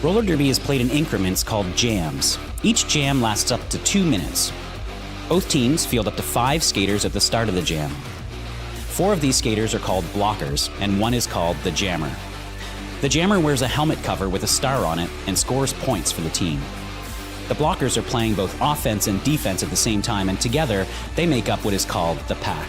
Roller derby is played in increments called jams. Each jam lasts up to 2 minutes. Both teams field up to 5 skaters at the start of the jam. 4 of these skaters are called blockers, and 1 is called the jammer. The jammer wears a helmet cover with a star on it and scores points for the team. The blockers are playing both offense and defense at the same time, and together they make up what is called the pack.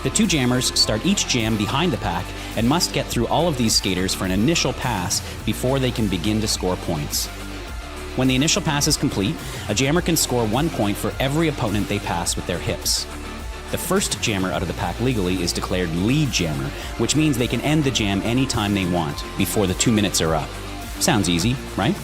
The 2 jammers start each jam behind the pack and must get through all of these skaters for an initial pass before they can begin to score points. When the initial pass is complete, a jammer can score 1 point for every opponent they pass with their hips. The first jammer out of the pack legally is declared lead jammer, which means they can end the jam anytime they want before the 2 minutes are up. Sounds easy, right?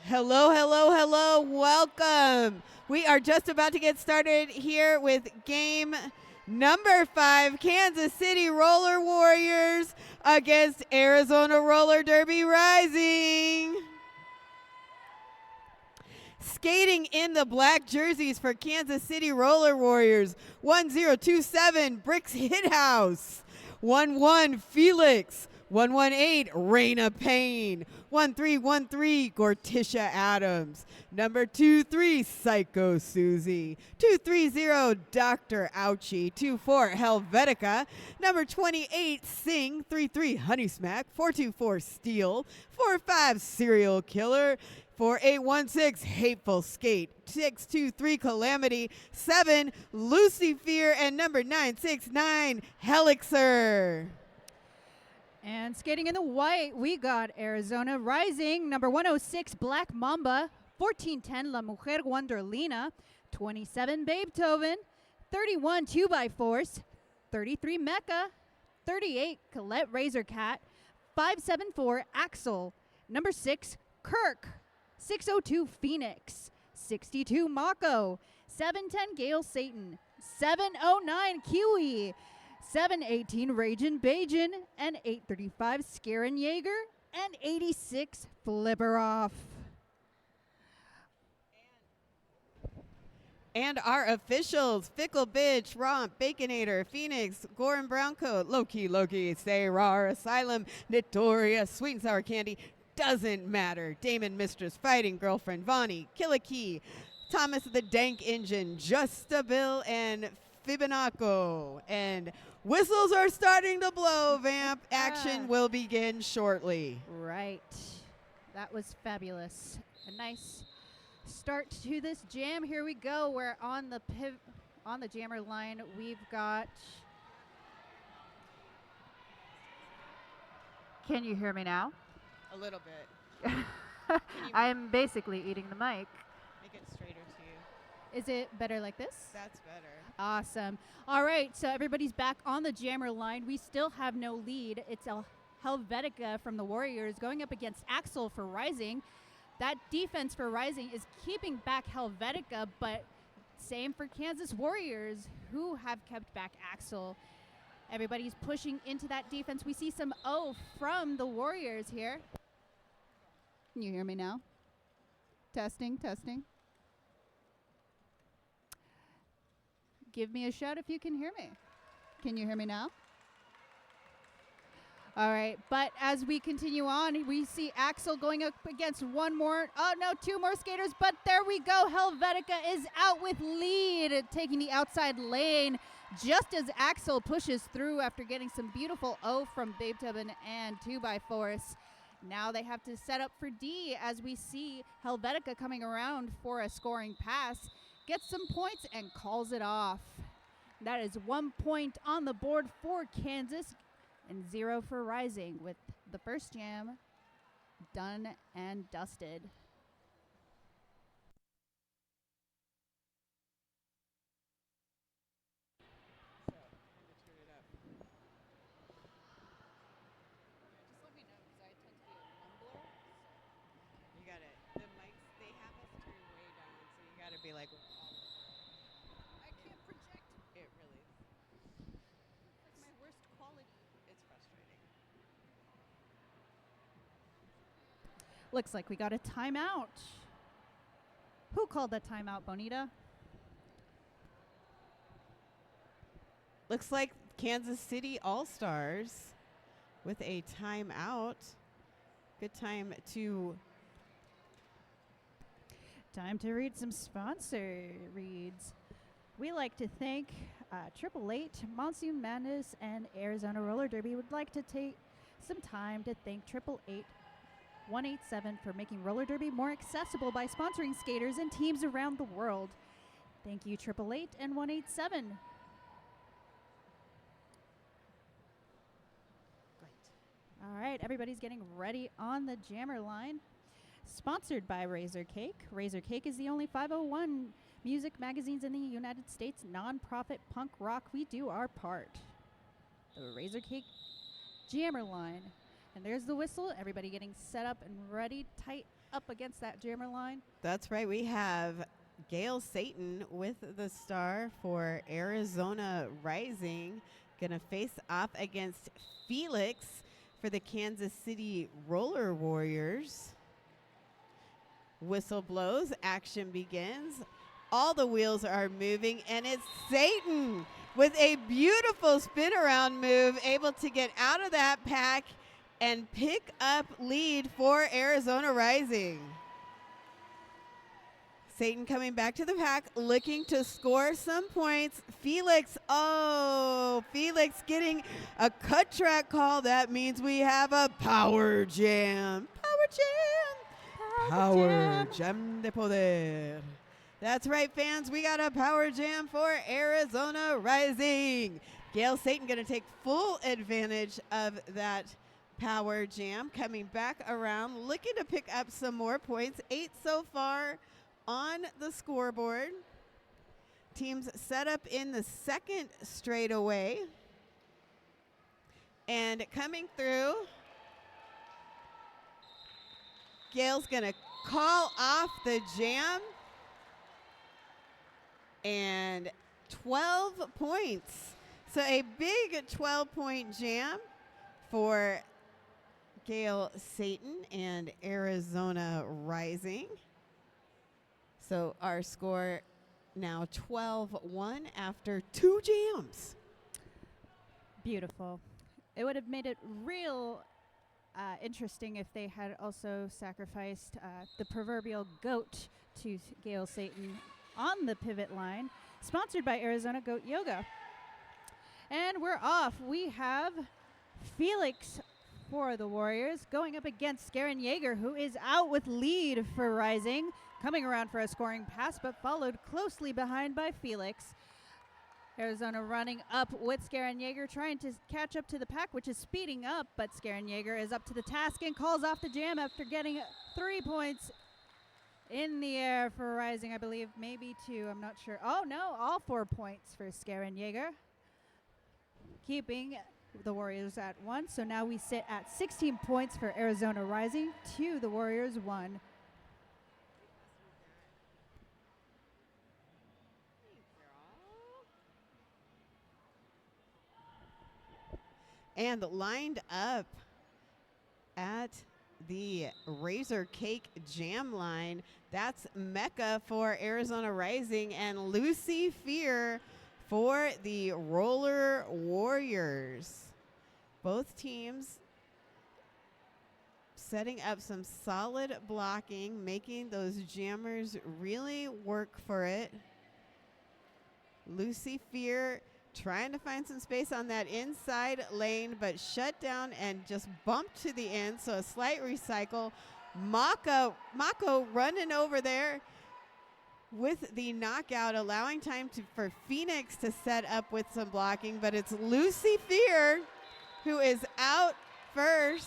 Hello, hello, hello. Welcome. We are just about to get started here with game number 5, Kansas City Roller Warriors against Arizona Roller Derby Rising. Skating in the black jerseys for Kansas City Roller Warriors, 1027 Bricks Hithouse, 11 Felix, 118 Raina Payne, 1313 Gorticia Adams, number 23 Psycho Susie, 230 Dr. Ouchie, 24 Helvetica, number 28 Sing, 33 Honey Smack, 424 Steel, 45 Serial Killer, 4816 Hateful Skate, 623 Calamity, 7 Lucy Fear, and number 969 Helixer. And skating in the white, we got Arizona Rising, number 106 Black Mamba, 1410 La Mujer Wanderlina, 27 Beethoven, 31 2x4, 33 Mecca, 38 Colette Razorcat, 574 Axel, number 6 Kirk, 602 Phoenix, 62 Mako, 710 Gale Satan, 709 Kiwi, 718 Ragin Bajin, and 835 Scarin Jaeger, and 86 Flipperoff. And our officials, Fickle Bitch, Romp, Baconator, Phoenix, Goran Browncoat, Loki, Say Rar, Asylum, Notorious, Sweet and Sour Candy, doesn't matter. Damon Mistress, Fighting Girlfriend, Vonnie, Killikey, Thomas the Dank Engine, Just a Bill, and Fibonacco. And whistles are starting to blow, Vamp. Action will begin shortly. Right. That was fabulous. A nice start to this jam. Here we go. We're on the jammer line. We've got. Can you hear me now? A little bit. I'm basically eating the mic. Make it straighter to you. Is it better like this? That's better. Awesome. All right, so everybody's back on the jammer line. We still have no lead. It's Helvetica from the Warriors going up against Axel for Rising. That defense for Rising is keeping back Helvetica, but same for Kansas Warriors, who have kept back Axel. Everybody's pushing into that defense. We see some O from the Warriors here. Can you hear me now? Testing, testing. Give me a shout if you can hear me. Can you hear me now? All right, but as we continue on, we see Axel going up against two more skaters, but there we go. Helvetica is out with lead, taking the outside lane just as Axel pushes through after getting some beautiful O from Beethoven and 2x4. Now they have to set up for D as we see Helvetica coming around for a scoring pass, gets some points and calls it off. That is 1 point on the board for Kansas and 0 for Rising, with the first jam done and dusted. You got it. The mics, they have us turned way down, so you got to be like. I can't project. It really is. It's my worst quality. It's frustrating. Looks like we got a timeout. Who called that timeout, Bonita? Looks like Kansas City All-Stars with a timeout. Good time to read some sponsor reads. We like to thank 888, Monsoon Madness, and Arizona Roller Derby. Would like to take some time to thank 888 187 for making roller derby more accessible by sponsoring skaters and teams around the world. Thank you, 888 and 187. All right, everybody's getting ready on the jammer line. Sponsored by Razor Cake. Razor Cake is the only 501 music magazines in the United States nonprofit punk rock. We do our part. The Razor Cake jammer line. And there's the whistle. Everybody getting set up and ready, tight up against that jammer line. That's right. We have Gail Satan with the star for Arizona Rising. Going to face off against Felix for the Kansas City Roller Warriors. Whistle blows. Action begins. All the wheels are moving, and it's Satan with a beautiful spin around move, able to get out of that pack and pick up lead for Arizona Rising. Satan coming back to the pack, looking to score some points. Felix getting a cut track call. That means we have a power jam. Power jam de poder. That's right, fans. We got a power jam for Arizona Rising. Gail Satan going to take full advantage of that power jam, coming back around, looking to pick up some more points. 8 so far on the scoreboard. Teams set up in the second straightaway. And coming through, Gail's going to call off the jam. And 12 points. So a big 12-point jam for Gail Satan and Arizona Rising. So our score now 12-1 after 2 jams. Beautiful. It would have made it real interesting if they had also sacrificed the proverbial goat to Gail Satan on the pivot line. sponsored by Arizona Goat Yoga. And we're off. We have Felix for the Warriors going up against Garen Yeager, who is out with lead for Rising, coming around for a scoring pass, but followed closely behind by Felix. Arizona running up with Garen Yeager, trying to catch up to the pack, which is speeding up, but Garen Yeager is up to the task and calls off the jam after getting 3 points in the air for Rising, I believe, maybe 2, I'm not sure. Oh no, all 4 points for Garen Yeager, keeping the Warriors at 1. So now we sit at 16 points for Arizona Rising, 2 the Warriors, 1. And lined up at the Razor Cake Jam line, that's Mecca for Arizona Rising and Lucy Fear for the Roller Warriors. Both teams setting up some solid blocking, making those jammers really work for it. Lucy Fear trying to find some space on that inside lane, but shut down and just bumped to the end, so a slight recycle. Mako running over there with the knockout, allowing time for Phoenix to set up with some blocking, but it's Lucy Fear who is out first.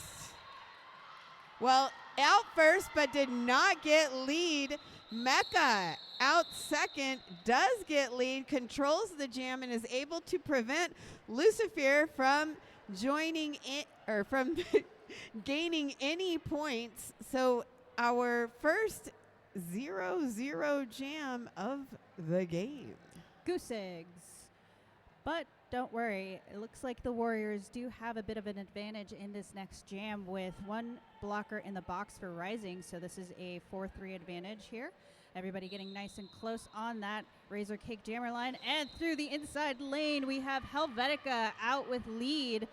Well, out first, but did not get lead. Mecca out second, does get lead, controls the jam, and is able to prevent Lucifer from joining it or from gaining any points. So our first 0-0 jam of the game. Goose eggs. But don't worry, it looks like the Warriors do have a bit of an advantage in this next jam with 1 blocker in the box for Rising. So this is a 4-3 advantage here. Everybody getting nice and close on that Razor Cake Jammer line. And through the inside lane, we have Helvetica out with lead,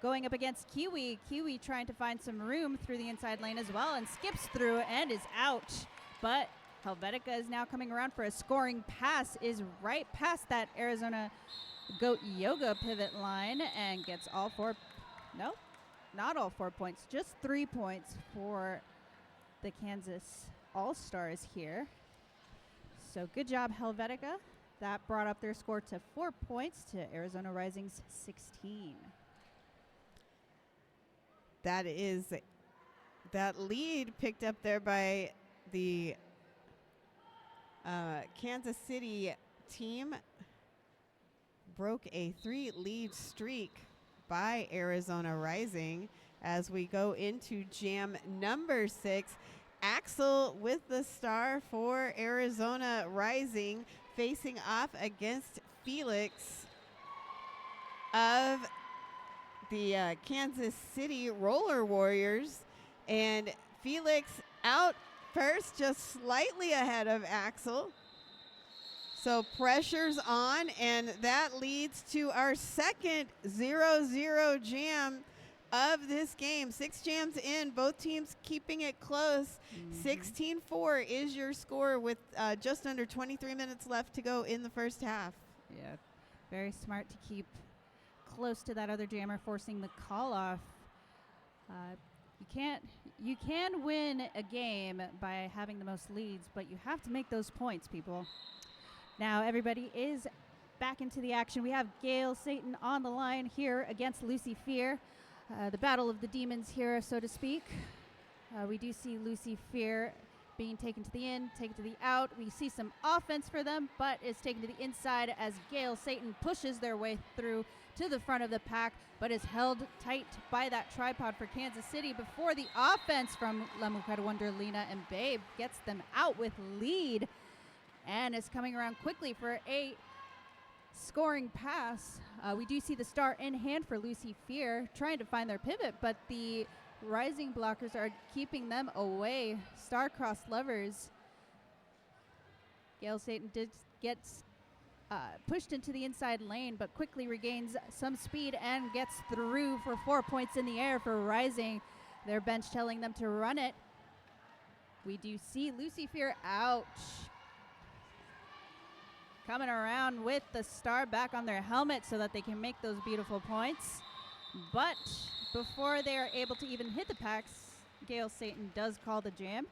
going up against Kiwi. Kiwi trying to find some room through the inside lane as well, and skips through and is out. But Helvetica is now coming around for a scoring pass, is right past that Arizona Goat Yoga pivot line, and gets all 4, no, not all 4 points, just 3 points for the Kansas All-Stars here. So good job, Helvetica. That brought up their score to 4 points to Arizona Rising's 16. That lead picked up there by the Kansas City team. Broke a 3 lead streak by Arizona Rising as we go into jam number 6. Axel with the star for Arizona Rising, facing off against Felix of the Kansas City Roller Warriors. And Felix out first, just slightly ahead of Axel. So pressure's on, and that leads to our second 0-0 jam of this game. 6 jams in, both teams keeping it close. 16-4 is your score with just under 23 minutes left to go in the first half. Yeah, very smart to keep close to that other jammer, forcing the call off. You can win a game by having the most leads, but you have to make those points, people. Now everybody is back into the action. We have Gail Satan on the line here against Lucy Fear. The battle of the demons here, so to speak. We do see Lucy Fear being taken to the in, taken to the out. We see some offense for them, but is taken to the inside as Gail Satan pushes their way through to the front of the pack, but is held tight by that tripod for Kansas City before the offense from La Mujer Wonder, Lena and Babe gets them out with lead and is coming around quickly for a scoring pass. We do see the star in hand for Lucy Fear trying to find their pivot, but the Rising blockers are keeping them away. Star-crossed lovers. Gail Satan gets pushed into the inside lane, but quickly regains some speed and gets through for 4 points in the air for Rising. Their bench telling them to run it. We do see Lucy Fear out. coming around with the star back on their helmet so that they can make those beautiful points. But before they are able to even hit the packs, Gale Satan does call the jam.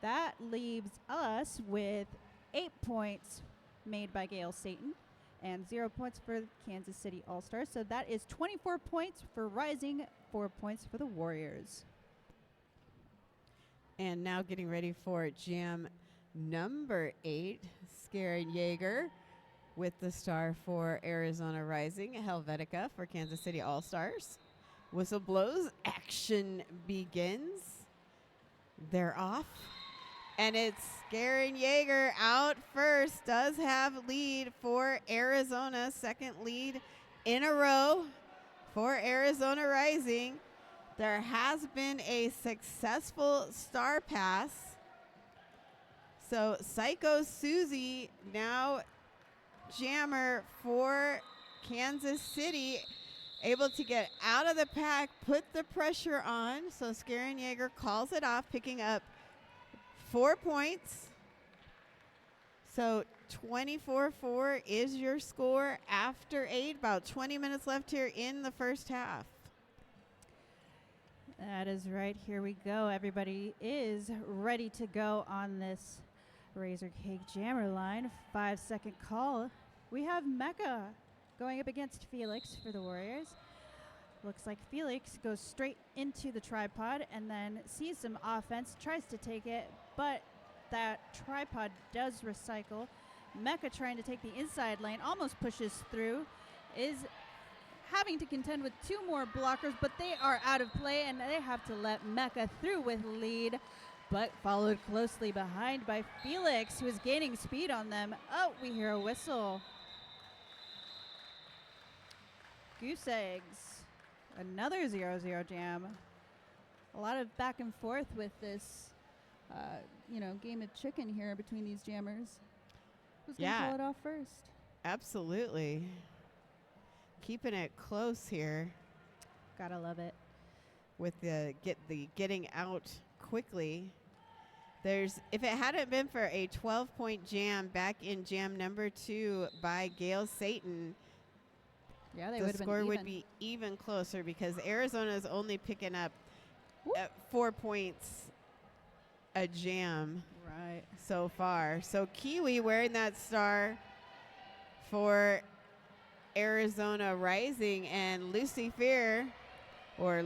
That leaves us with 8 points made by Gale Satan and 0 points for Kansas City All-Stars. So that is 24 points for Rising, 4 points for the Warriors. And now getting ready for jam number 8, Scaren Yeager with the star for Arizona Rising, Helvetica for Kansas City All-Stars. Whistle blows, action begins. They're off. And it's Scaren Yeager out first, does have lead for Arizona, second lead in a row for Arizona Rising. There has been a successful star pass. So Psycho Susie, now jammer for Kansas City, able to get out of the pack, put the pressure on. So Scaren Yeager calls it off, picking up 4 points. So 24-4 is your score after 8. About 20 minutes left here in the first half. That is right. Here we go. Everybody is ready to go on this Razor Cake Jammer line. 5-second call. We have Mecca going up against Felix for the Warriors. Looks like Felix goes straight into the tripod and then sees some offense, tries to take it, but that tripod does recycle. Mecca trying to take the inside lane, almost pushes through, is having to contend with 2 more blockers, but they are out of play and they have to let Mecca through with lead, but followed closely behind by Felix, who is gaining speed on them. Oh, we hear a whistle. Goose eggs. Another 0-0 jam. A lot of back and forth with this, game of chicken here between these jammers. Who's going to call it off first? Absolutely. Keeping it close here. Gotta love it. With the getting out quickly. If it hadn't been for a 12-point jam back in jam number 2 by Gale Satan, the score would be even closer because Arizona is only picking up 4 points a jam so far. So Kiwi wearing that star for Arizona Rising, and Lucifer for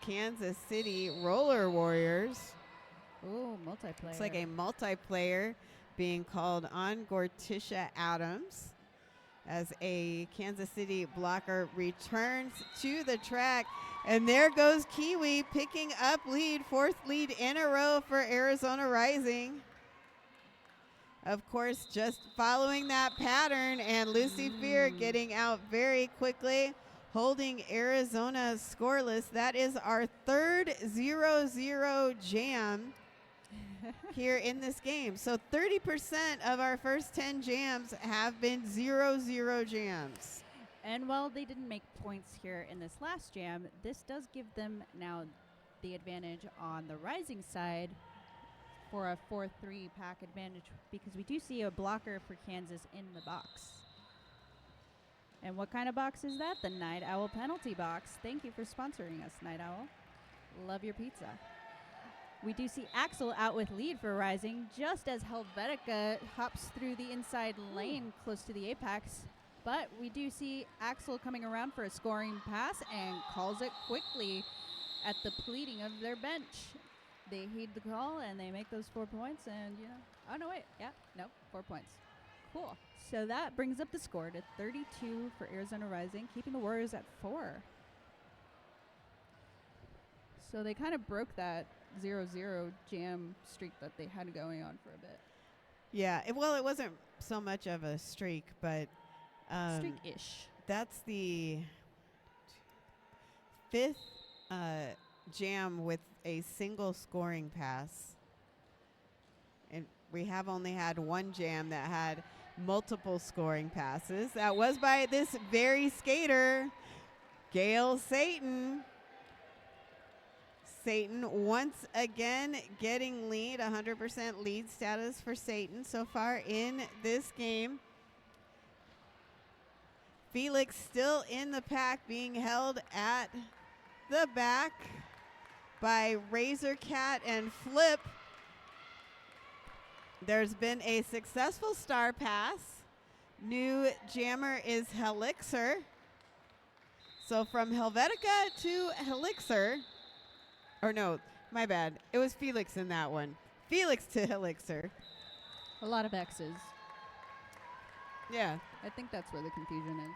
Kansas City Roller Warriors. Ooh, multiplayer. It's like a multiplayer being called on Gorticia Adams as a Kansas City blocker returns to the track. And there goes Kiwi picking up lead, 4th lead in a row for Arizona Rising. Of course, just following that pattern, and Lucifer getting out very quickly, holding Arizona scoreless. That is our 3rd 0-0 jam here in this game. So 30% of our first 10 jams have been 0-0 jams. And while they didn't make points here in this last jam, this does give them now the advantage on the Rising side for a 4-3 pack advantage, because we do see a blocker for Kansas in the box. And what kind of box is that? The Night Owl penalty box. Thank you for sponsoring us, Night Owl. Love your pizza. We do see Axel out with lead for Rising, just as Helvetica hops through the inside lane close to the apex. But we do see Axel coming around for a scoring pass and calls it quickly at the pleading of their bench. They heed the call and they make those 4 points, and oh no, wait, 4 points. Cool. So that brings up the score to 32 for Arizona Rising, keeping the Warriors at 4. So they kind of broke that 0-0 jam streak that they had going on for a bit. Yeah, it wasn't so much of a streak, but streak-ish. That's the 5th jam with a single scoring pass. And we have only had 1 jam that had multiple scoring passes. That was by this very skater, Gale Satan. Satan once again getting lead, 100% lead status for Satan so far in this game. Felix still in the pack, being held at the back by Razorcat and Flip. There's been a successful star pass. New jammer is Helixer. So from Helvetica to Helixer, or no, my bad. It was Felix in that one. Felix to Helixer. A lot of X's. Yeah. I think that's where the confusion is.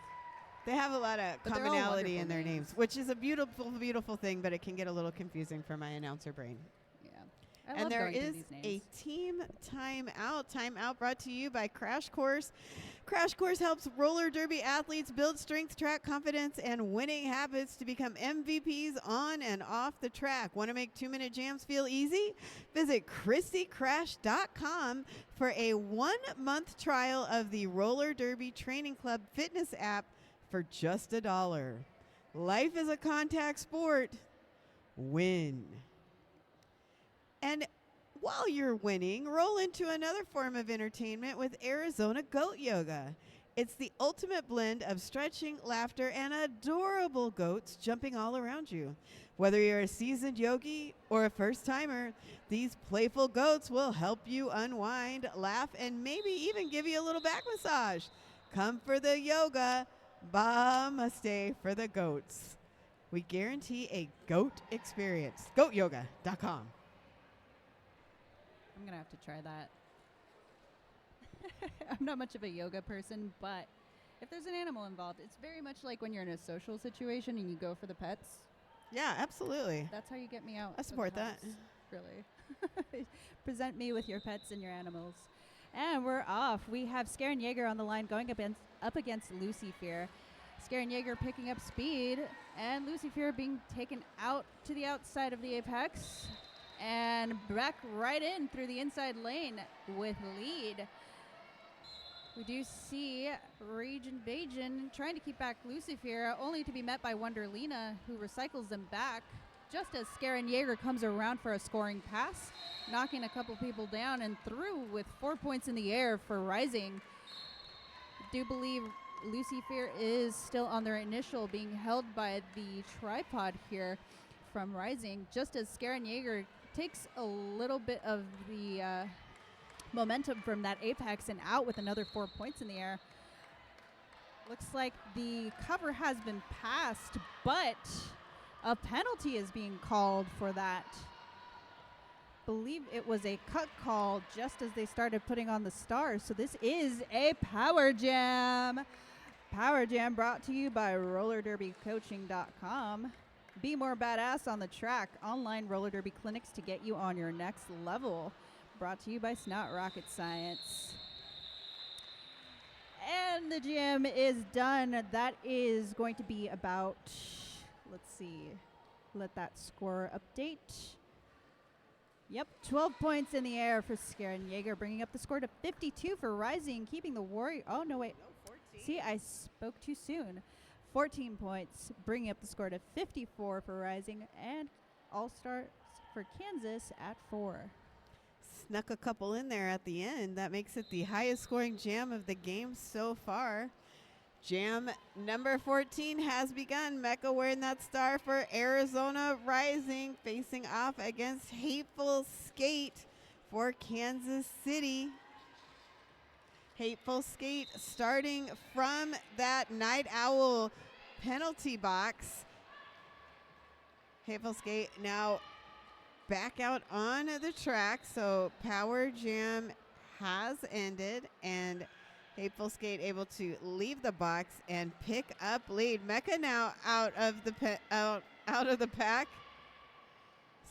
They have a lot of But they're all commonality in wonderful their names. names, which is a beautiful, beautiful thing, but it can get a little confusing for my announcer brain. Yeah. I And love there going through is these a names. team timeout. Timeout brought to you by Crash Course. Crash Course helps roller derby athletes build strength, track confidence, and winning habits to become MVPs on and off the track. Want to make 2-minute jams feel easy? Visit ChristyCrash.com for a 1-month trial of the Roller Derby Training Club fitness app for just $1. Life is a contact sport. Win. And while you're winning, roll into another form of entertainment with Arizona Goat Yoga. It's the ultimate blend of stretching, laughter, and adorable goats jumping all around you. Whether you're a seasoned yogi or a first-timer, these playful goats will help you unwind, laugh, and maybe even give you a little back massage. Come for the yoga, namaste for the goats. We guarantee a goat experience. GoatYoga.com. I'm going to have to try that. I'm not much of a yoga person, but if there's an animal involved, it's very much like when you're in a social situation and you go for the pets. Yeah, absolutely. That's how you get me out. I support that. Really. Present me with your pets and your animals. And we're off. We have Scaren Jaeger on the line going up against Lucy Fear. Scaren Jaeger picking up speed, and Lucy Fear being taken out to the outside of the apex. And back right in through the inside lane with lead. We do see Rage Invasion trying to keep back Lucifer, only to be met by Wonderlina, who recycles them back just as Scaren Jaeger comes around for a scoring pass, knocking a couple people down and through with 4 points in the air for Rising. I do believe Lucifer is still on their initial, being held by the tripod here from Rising, just as Scaren Jaeger takes a little bit of the momentum from that apex and out with another 4 points in the air. Looks like the cover has been passed, but a penalty is being called for that. Believe it was a cut call just as they started putting on the stars. So this is a Power Jam. Power Jam brought to you by RollerDerbyCoaching.com. Be more badass on the track. Online roller derby clinics to get you on your next level. Brought to you by Snot Rocket Science. And the jam is done. That is going to be about, let's see, let that score update. Yep, 12 points in the air for Scaren Jaeger, bringing up the score to 52 for Rising, keeping the Warrior. Oh, no, wait. No, 14. See, I spoke too soon. 14 points, bringing up the score to 54 for Rising, and All-Stars for Kansas at 4. Snuck a couple in there at the end. That makes it the highest scoring jam of the game so far. Jam number 14 has begun. Mecca wearing that star for Arizona Rising, facing off against Hateful Skate for Kansas City. Hateful Skate starting from that Night Owl penalty box. Hateful Skate now back out on the track, so Power Jam has ended, and Hateful Skate able to leave the box and pick up lead. Mecca now out of the out of the pack.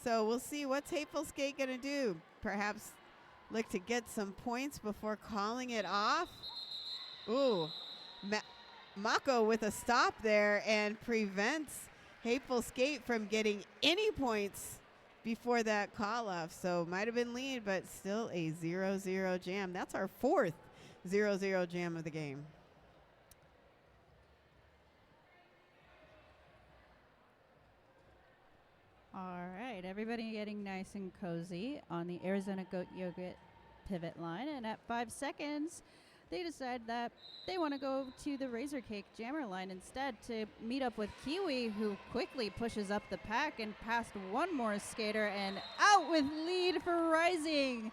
So we'll see what's Hateful Skate gonna do. Perhaps look to get some points before calling it off. Ooh, Mako with a stop there and prevents Hateful Skate from getting any points before that call off. So might have been lead, but still a 0-0 jam. That's our fourth 0-0 jam of the game. All right, everybody getting nice and cozy on the Arizona Goat Yogurt pivot line. And at 5 seconds, they decide that they want to go to the Razor Cake Jammer line instead to meet up with Kiwi, who quickly pushes up the pack and past one more skater and out with lead for Rising.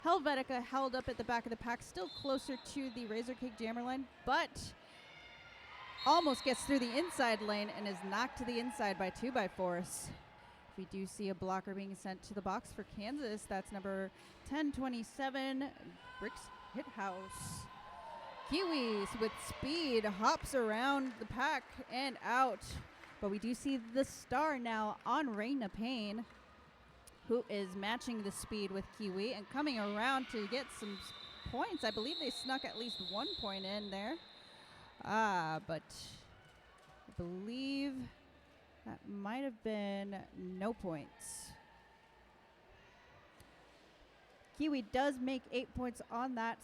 Helvetica held up at the back of the pack, still closer to the Razor Cake Jammer line, but almost gets through the inside lane and is knocked to the inside by 2x4s. We do see a blocker being sent to the box for Kansas. That's number 1027, Bricks Hithouse. Kiwis with speed hops around the pack and out. But we do see the star now on Raina Payne, who is matching the speed with Kiwi and coming around to get some points. I believe they snuck at least 1 point in there. But I believe that might have been no points. Kiwi does make 8 points on that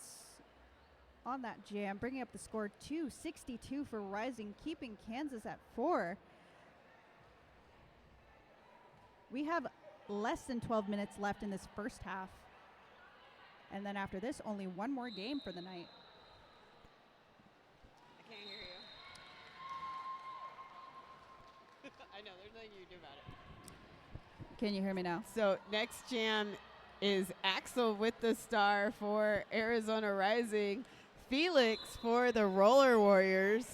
jam, bringing up the score to 62 for Rising, keeping Kansas at 4. We have less than 12 minutes left in this first half. And then after this, only one more game for the night. I can't hear you. I know, there's nothing you can do about it. Can you hear me now? So next jam is Axel with the star for Arizona Rising, Felix for the Roller Warriors.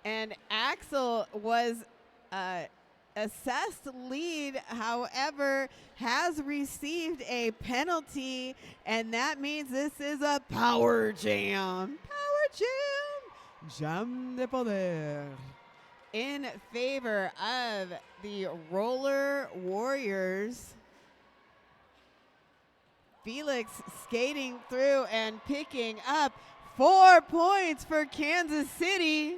And Axel was assessed lead, however, has received a penalty, and that means this is a power jam. Power jam. Jam de poder. In favor of the Roller Warriors. Felix skating through and picking up 4 points for Kansas City.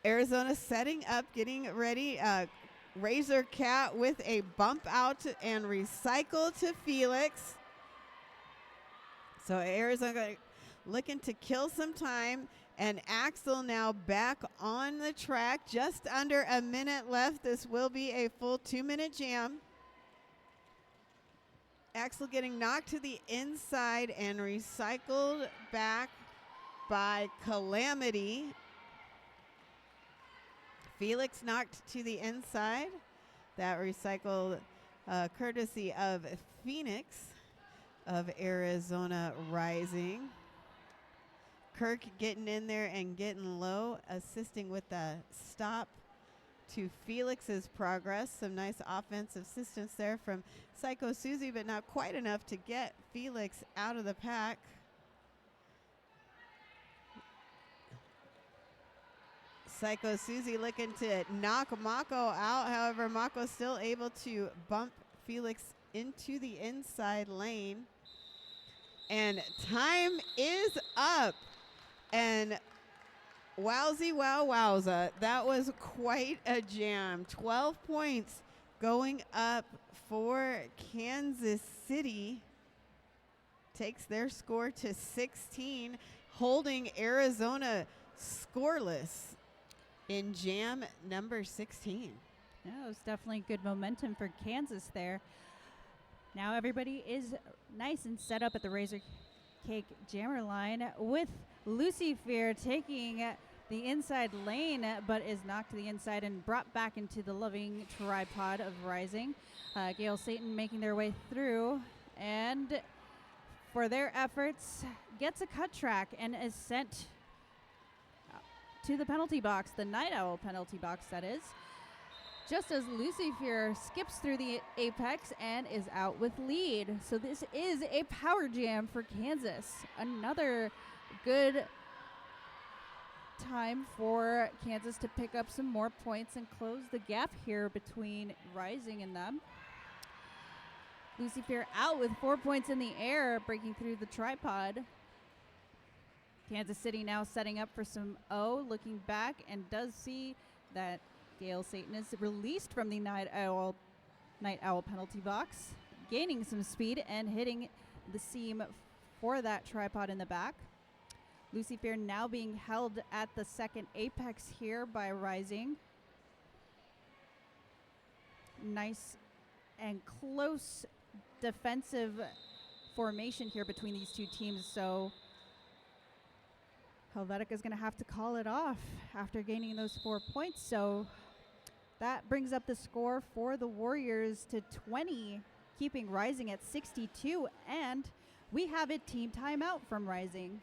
Arizona setting up, getting ready. Razor Cat with a bump out and recycle to Felix. So Arizona looking to kill some time. And Axel now back on the track. Just under a minute left. This will be a full 2-minute jam. Axel getting knocked to the inside and recycled back by Calamity. Felix knocked to the inside. That recycled courtesy of Phoenix of Arizona Rising. Kirk getting in there and getting low, assisting with the stop to Felix's progress. Some nice offensive assistance there from Psycho Susie, but not quite enough to get Felix out of the pack. Psycho Susie looking to knock Mako out. However, Mako still able to bump Felix into the inside lane. And time is up. And wowzy, wow, wowza. That was quite a jam. 12 points going up for Kansas City. Takes their score to 16, holding Arizona scoreless in jam number 16. Yeah, it was definitely good momentum for Kansas there. Now everybody is nice and set up at the Razor Cake Jammer line with Lucifer taking the inside lane, but is knocked to the inside and brought back into the loving tripod of Rising. Gail Satan making their way through, and for their efforts, gets a cut track and is sent to the penalty box, the Night Owl penalty box, that is. Just as Lucifer skips through the apex and is out with lead. So this is a power jam for Kansas. Another good time for Kansas to pick up some more points and close the gap here between Rising and them. Lucifer out with 4 points in the air, breaking through the tripod. Kansas City now setting up for some O, looking back, and does see that Gail Satan is released from the Night Owl penalty box, gaining some speed and hitting the seam for that tripod in the back. Lucifer now being held at the second apex here by Rising. nice and close defensive formation here between these two teams. So Helvetica is going to have to call it off after gaining those 4 points. So that brings up the score for the Warriors to 20, keeping Rising at 62. And we have a team timeout from Rising.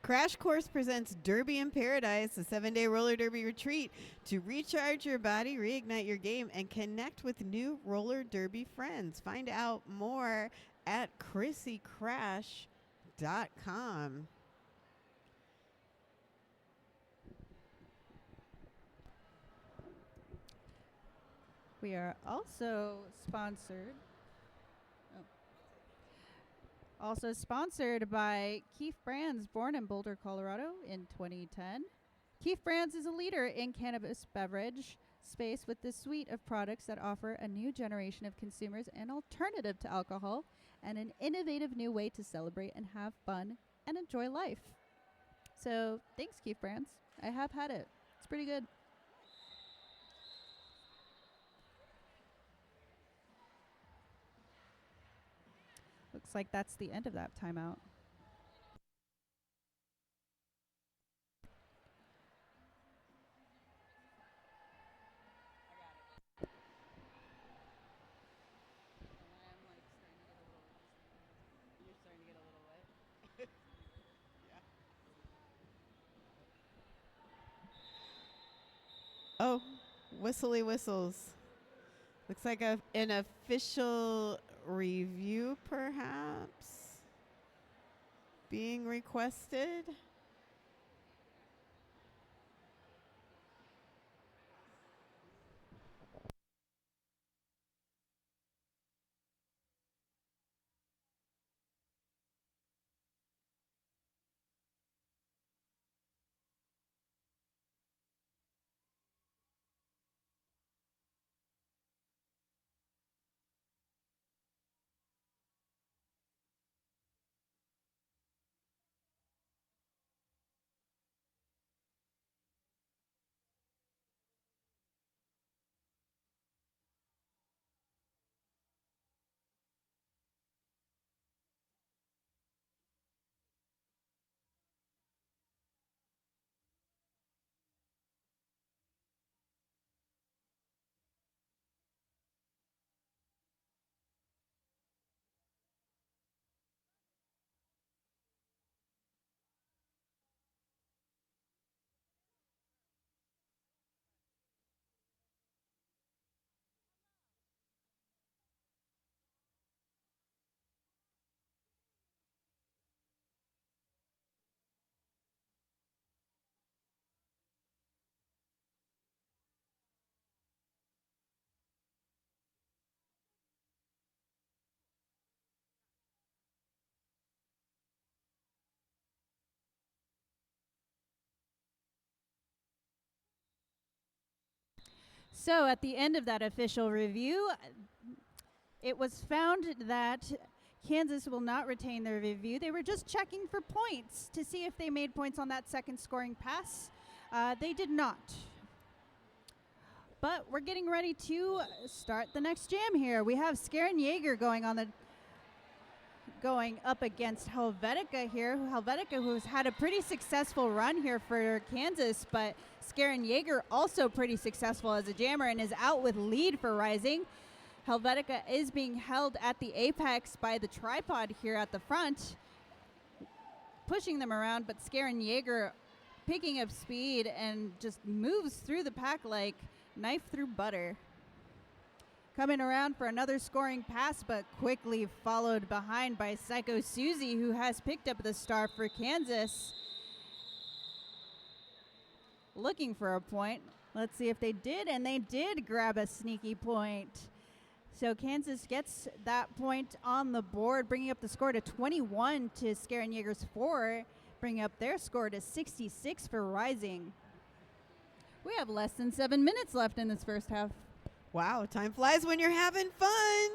Crash Course presents Derby in Paradise, a 7-day roller derby retreat to recharge your body, reignite your game, and connect with new roller derby friends. Find out more at ChrissyCrash.com. We are also sponsored. Also sponsored by Keefe Brands, born in Boulder, Colorado in 2010. Keefe Brands is a leader in cannabis beverage space with the suite of products that offer a new generation of consumers an alternative to alcohol and an innovative new way to celebrate and have fun and enjoy life. So thanks, Keefe Brands. I have had it. It's pretty good. Looks like that's the end of that timeout. Oh, whistly whistles. Looks like an official review, perhaps, being requested. So at the end of that official review, it was found that Kansas will not retain their review. They were just checking for points to see if they made points on that second scoring pass. They did not. But we're getting ready to start the next jam here. We have Skaren Jaeger going up against Helvetica here. Helvetica, who's had a pretty successful run here for Kansas, but Skaren Jaeger also pretty successful as a jammer and is out with lead for Rising. Helvetica is being held at the apex by the tripod here at the front, pushing them around, but Skaren Jaeger picking up speed and just moves through the pack like knife through butter. Coming around for another scoring pass, but quickly followed behind by Psycho Susie, who has picked up the star for Kansas. Looking for a point. Let's see if they did, and they did grab a sneaky point. So Kansas gets that point on the board, bringing up the score to 21 to Skaren Jaeger's 4, bringing up their score to 66 for Rising. We have less than 7 minutes left in this first half. Wow, time flies when you're having fun.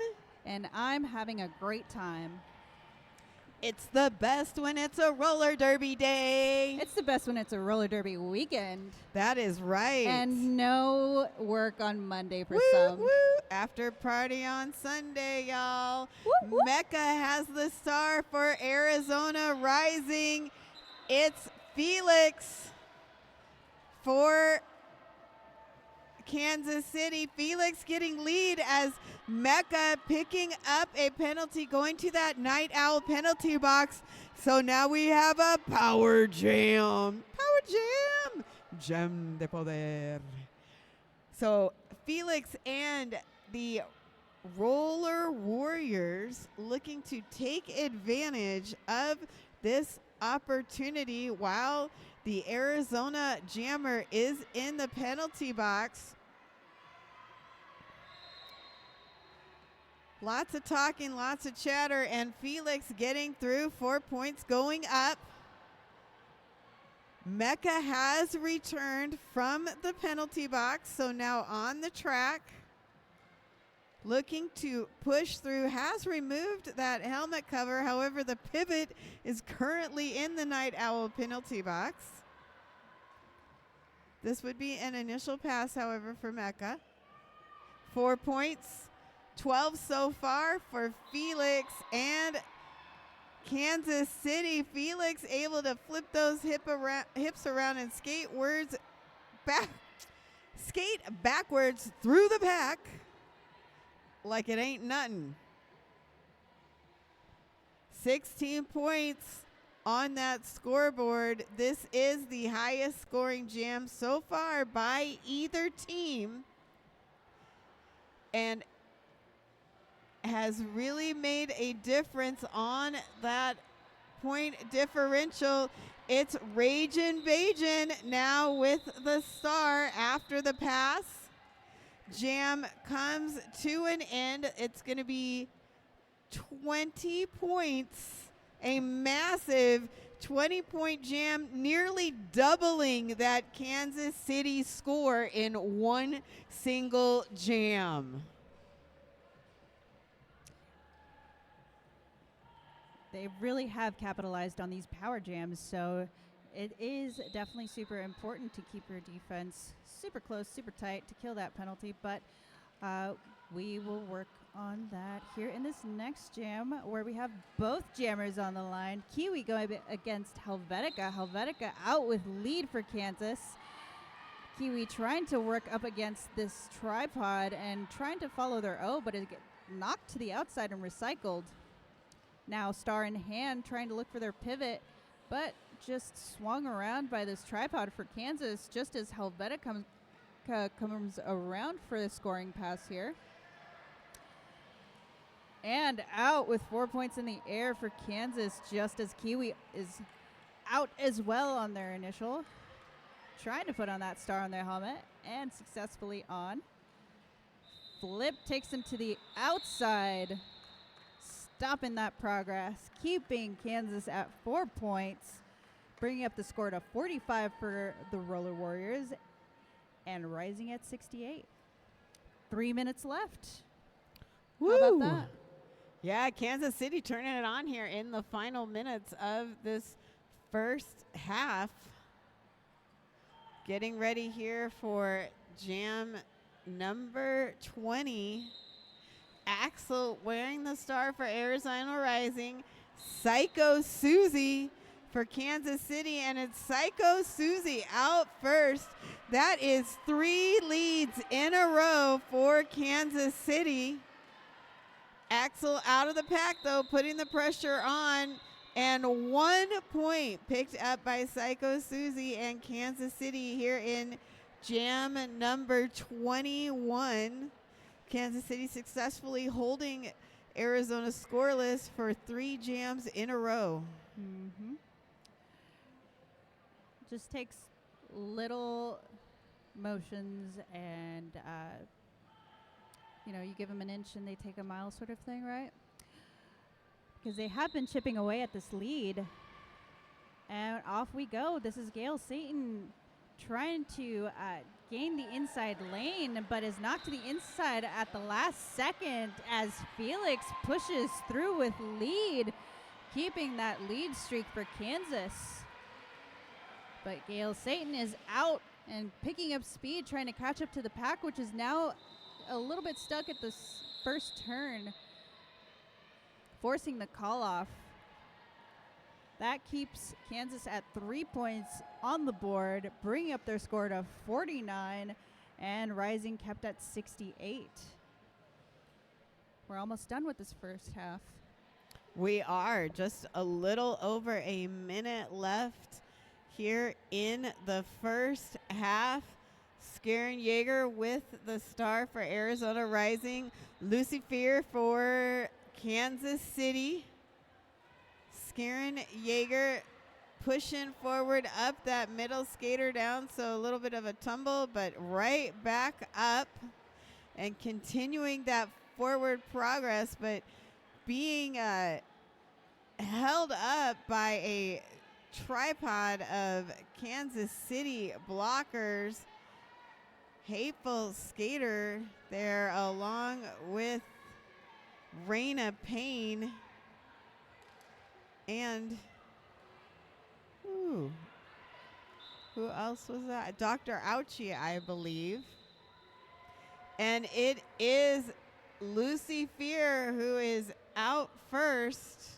And I'm having a great time. It's the best when it's a roller derby day. It's the best when it's a roller derby weekend. That is right. And no work on Monday for woo, some. Woo. After party on Sunday, y'all. Woo, woo. Mecca has the star for Arizona Rising. It's Felix for Kansas City. Felix getting lead as Mecca picking up a penalty, going to that Night Owl penalty box. So now we have a power jam. Power jam. Jam de poder. So Felix and the Roller Warriors looking to take advantage of this opportunity while the Arizona Jammer is in the penalty box. Lots of talking, lots of chatter, and Felix getting through. 4 points going up. Mecca has returned from the penalty box, so now on the track. Looking to push through, has removed that helmet cover. However, the pivot is currently in the Night Owl penalty box. This would be an initial pass, however, for Mecca. 4 points, 12 so far for Felix and Kansas City. Felix able to flip those hips around and skate backwards through the pack like it ain't nothing. 16 points on that scoreboard. This is the highest scoring jam so far by either team, and has really made a difference on that point differential. It's Ragin' Bajin now with the star after the pass. Jam comes to an end. It's going to be 20 points, a massive 20-point jam, nearly doubling that Kansas City score in one single jam. They really have capitalized on these power jams, so it is definitely super important to keep your defense super close, super tight to kill that penalty, but we will work on that here in this next jam where we have both jammers on the line. Kiwi going against Helvetica. Helvetica out with lead for Kansas. Kiwi trying to work up against this tripod and trying to follow their O, but it get knocked to the outside and recycled. Now star in hand trying to look for their pivot, but just swung around by this tripod for Kansas just as Helvetica comes around for the scoring pass here. And out with 4 points in the air for Kansas just as Kiwi is out as well on their initial. Trying to put on that star on their helmet and successfully on. Flip takes him to the outside, stopping that progress, keeping Kansas at 4 points, bringing up the score to 45 for the Roller Warriors and rising at 68. 3 minutes left. Woo. How about that? Yeah, Kansas City turning it on here in the final minutes of this first half. Getting ready here for jam number 20. Axel wearing the star for Arizona Rising. Psycho Susie for Kansas City, and it's Psycho Susie out first. That is 3 leads in a row for Kansas City. Axel out of the pack, though, putting the pressure on, and 1 point picked up by Psycho Susie and Kansas City here in jam number 21. Kansas City successfully holding Arizona scoreless for 3 jams in a row. Mm-hmm. Just takes little motions and, you give them an inch and they take a mile sort of thing, right? Because they have been chipping away at this lead. And off we go. This is Gail Satan trying to gain the inside lane, but is knocked to the inside at the last second as Felix pushes through with lead. keeping that lead streak for Kansas. But Gail Satan is out and picking up speed, trying to catch up to the pack, which is now a little bit stuck at this first turn, forcing the call off. That keeps Kansas at 3 points on the board, bringing up their score to 49, and Rising kept at 68. We're almost done with this first half. We are just a little over a minute left here in the first half. Skaren Yeager with the star for Arizona Rising. Lucy Fear for Kansas City. Skaren Yeager pushing forward up that middle skater down, so a little bit of a tumble, but right back up and continuing that forward progress, but being held up by a tripod of Kansas City blockers. Hateful skater there along with Raina Payne and who else was that? Dr. Ouchie, I believe. And it is Lucy Fear who is out first.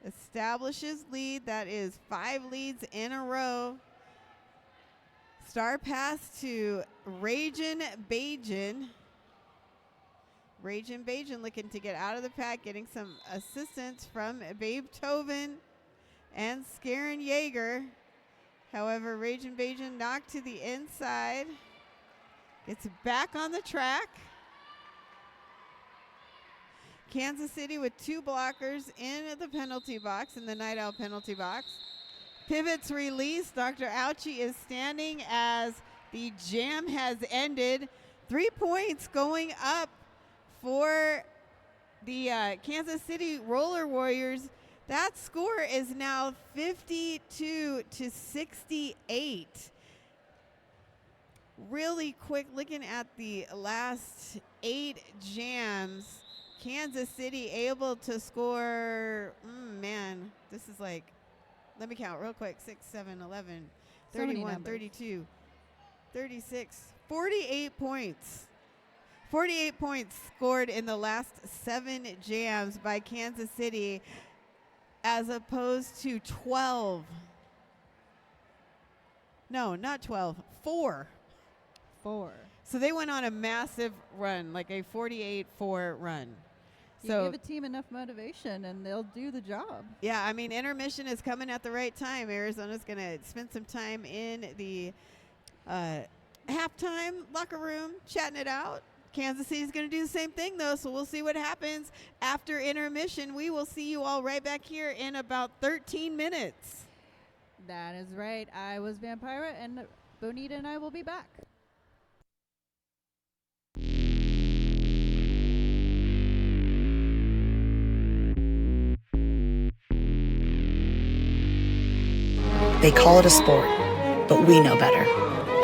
Establishes lead. That is 5 leads in a row. Star pass to Ragin Bajan. Ragin Bajan looking to get out of the pack, getting some assistance from Babe Tovin and Skaren Yeager. However, Ragin Bajan knocked to the inside. Gets back on the track. Kansas City with 2 blockers in the penalty box, in the Night Owl penalty box. Pivots release. Dr. Ouchie is standing as the jam has ended. 3 points going up for the Kansas City Roller Warriors. That score is now 52-68. Really quick, looking at the last 8 jams. Kansas City able to score, man, this is like, let me count real quick, 6, 7, 11, 31, 32, 36, 48 points. 48 points scored in the last 7 jams by Kansas City as opposed to 12. No, not 12, 4. 4. So they went on a massive run, like a 48-4 run. You give a team enough motivation and they'll do the job. Yeah, I mean, intermission is coming at the right time. Arizona's going to spend some time in the halftime locker room chatting it out. Kansas City's going to do the same thing, though, so we'll see what happens after intermission. We will see you all right back here in about 13 minutes. That is right. I was Vampira, and Bonita and I will be back. They call it a sport, but we know better.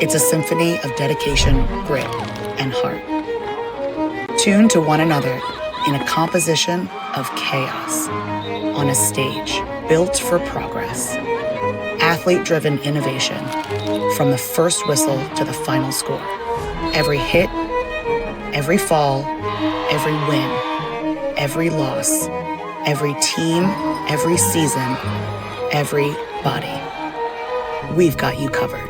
It's a symphony of dedication, grit, and heart. Tuned to one another in a composition of chaos on a stage built for progress. Athlete-driven innovation from the first whistle to the final score. Every hit, every fall, every win, every loss, every team, every season, everybody. We've got you covered.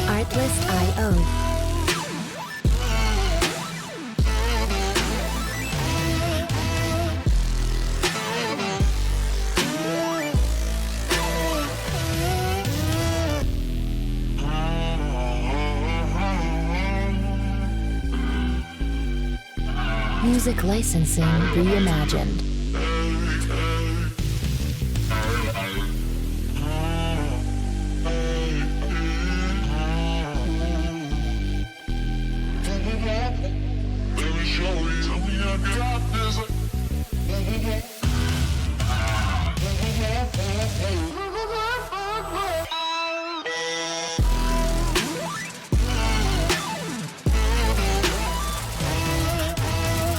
Artlist.io. Music licensing reimagined.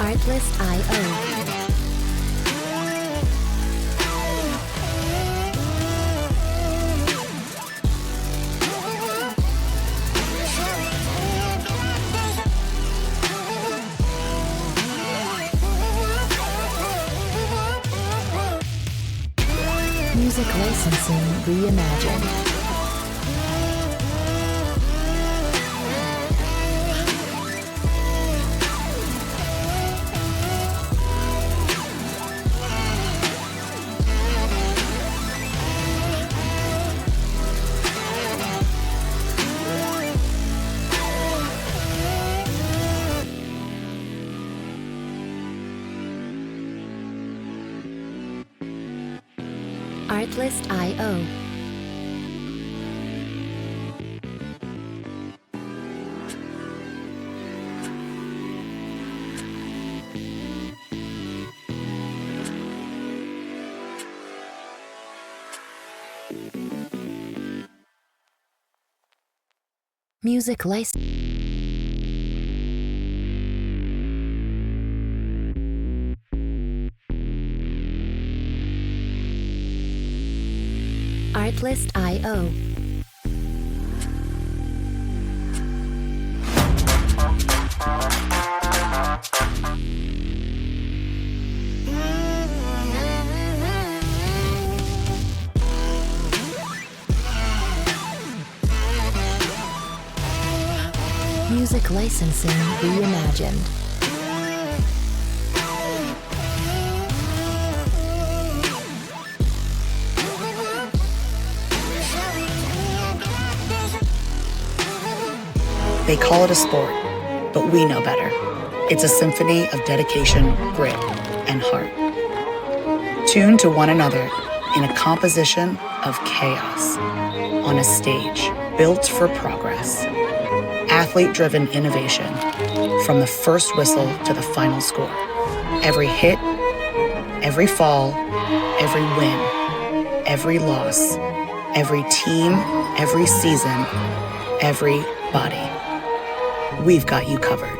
Artlist.io. Music licensing reimagined. Artlist.io. Music license. Artlist.io. Music licensing reimagined. They call it a sport, but we know better. It's a symphony of dedication, grit, and heart. Tuned to one another in a composition of chaos on a stage built for progress. Athlete-driven innovation from the first whistle to the final score. Every hit, every fall, every win, every loss, every team, every season, every body. We've got you covered.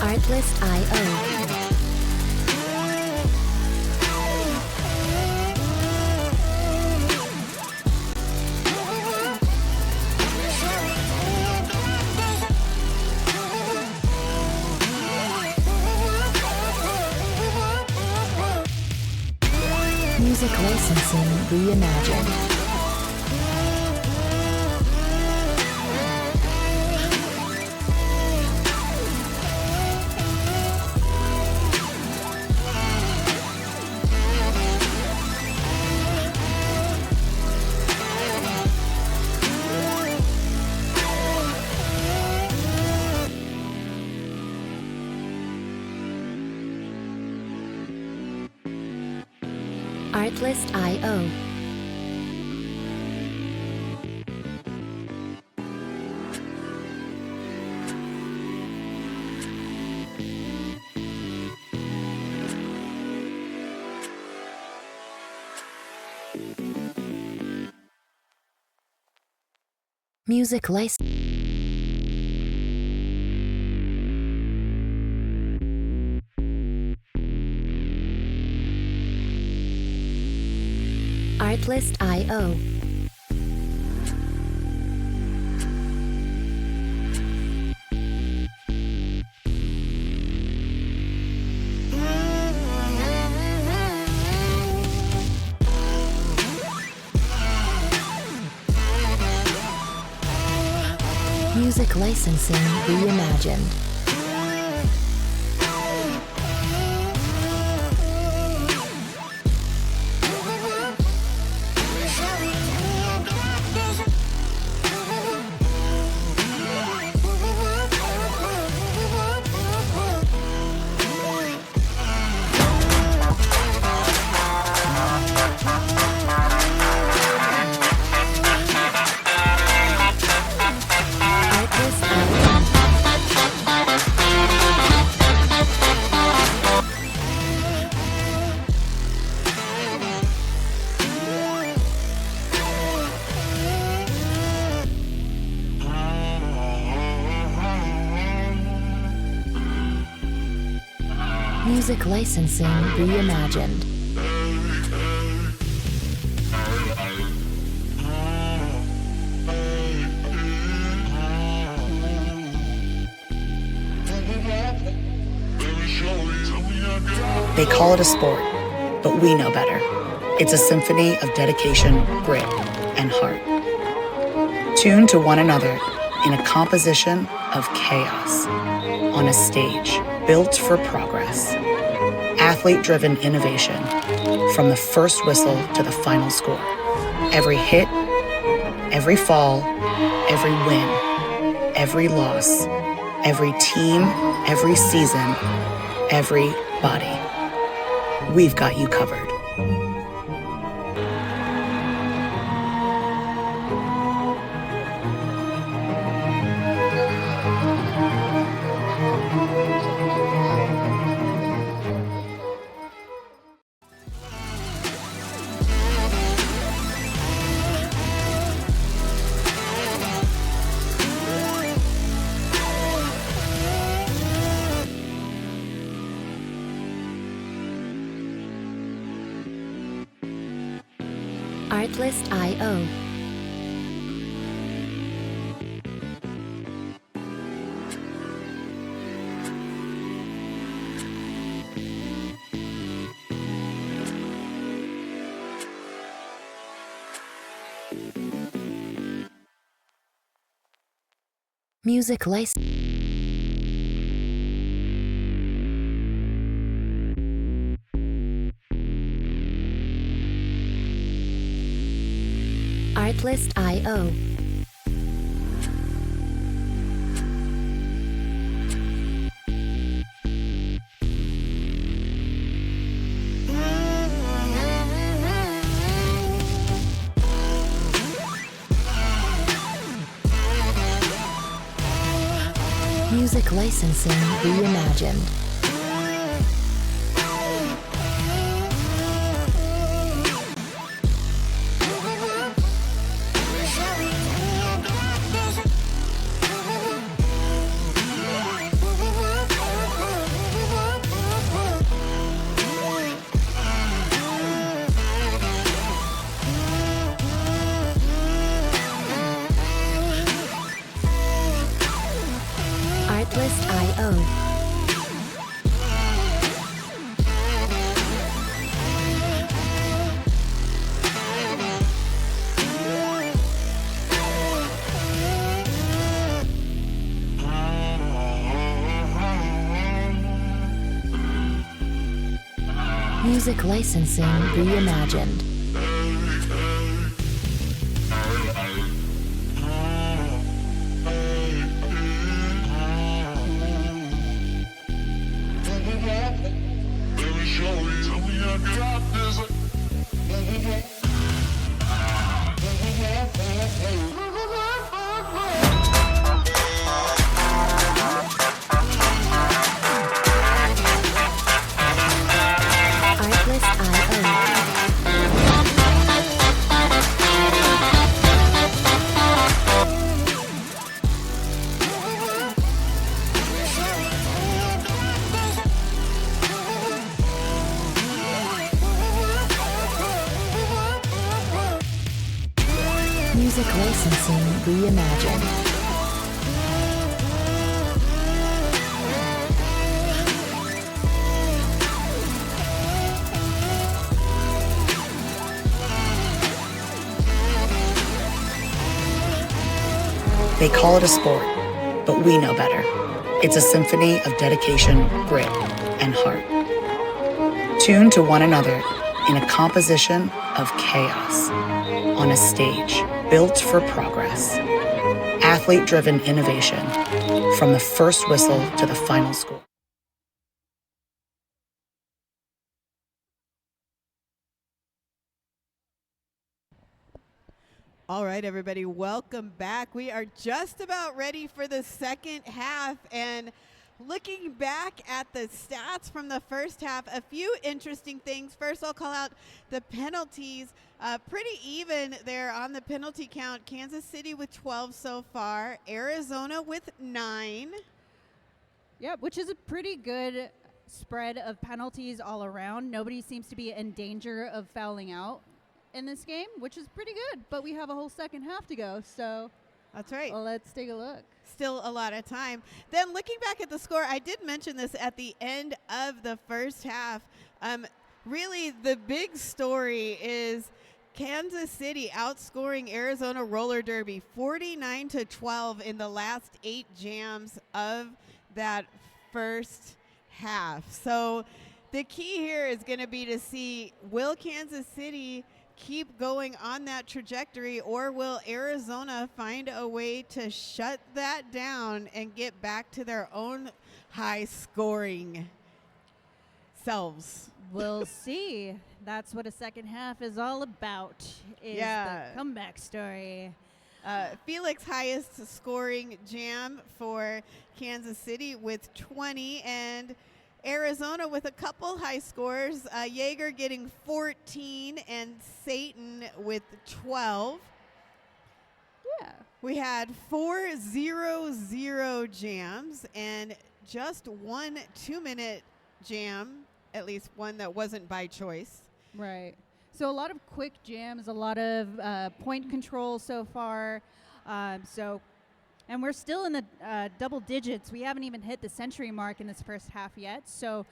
Artlist.io. Music licensing reimagined. Artlist.io. Music license. Artlist.io. Music licensing reimagined. Music licensing reimagined. They call it a sport, but we know better. It's a symphony of dedication, grit, and heart. Tuned to one another in a composition of chaos on a stage built for progress. Athlete-driven innovation from the first whistle to the final score. Every hit, every fall, every win, every loss, every team, every season, everybody. We've got you covered. Artlist.io. Music license. Artlist.io. Music licensing reimagined. Artlist.io. Music licensing reimagined. Music licensing reimagined. They call it a sport, but we know better. It's a symphony of dedication, grit, and heart. Tuned to one another in a composition of chaos on a stage built for progress. Athlete-driven innovation from the first whistle to the final score. All right, everybody, welcome back. We are just about ready for the second half, and looking back at the stats from the first half, a few interesting things. First, I'll call out the penalties. Pretty even there on the penalty count. Kansas City with 12 so far, Arizona with 9. Yeah, which is a pretty good spread of penalties all around. Nobody seems to be in danger of fouling out in this game, which is pretty good, but we have a whole second half to go, so that's right. Let's take a look. Still a lot of time. Then looking back at the score, I did mention this at the end of the first half. Really, the big story is Kansas City outscoring Arizona Roller Derby 49-12 in the last 8 jams of that first half. So the key here is going to be to see, will Kansas City keep going on that trajectory, or will Arizona find a way to shut that down and get back to their own high scoring selves? We'll see. That's what a second half is all about, is the comeback story. Felix highest scoring jam for Kansas City with 20, and Arizona with a couple high scores. Jaeger getting 14 and Satan with 12. Yeah. We had 4 0-0 jams and just 1 2-minute jam, at least one that wasn't by choice. Right. So a lot of quick jams, a lot of point control so far. And we're still in the double digits. We haven't even hit the century mark in this first half yet. So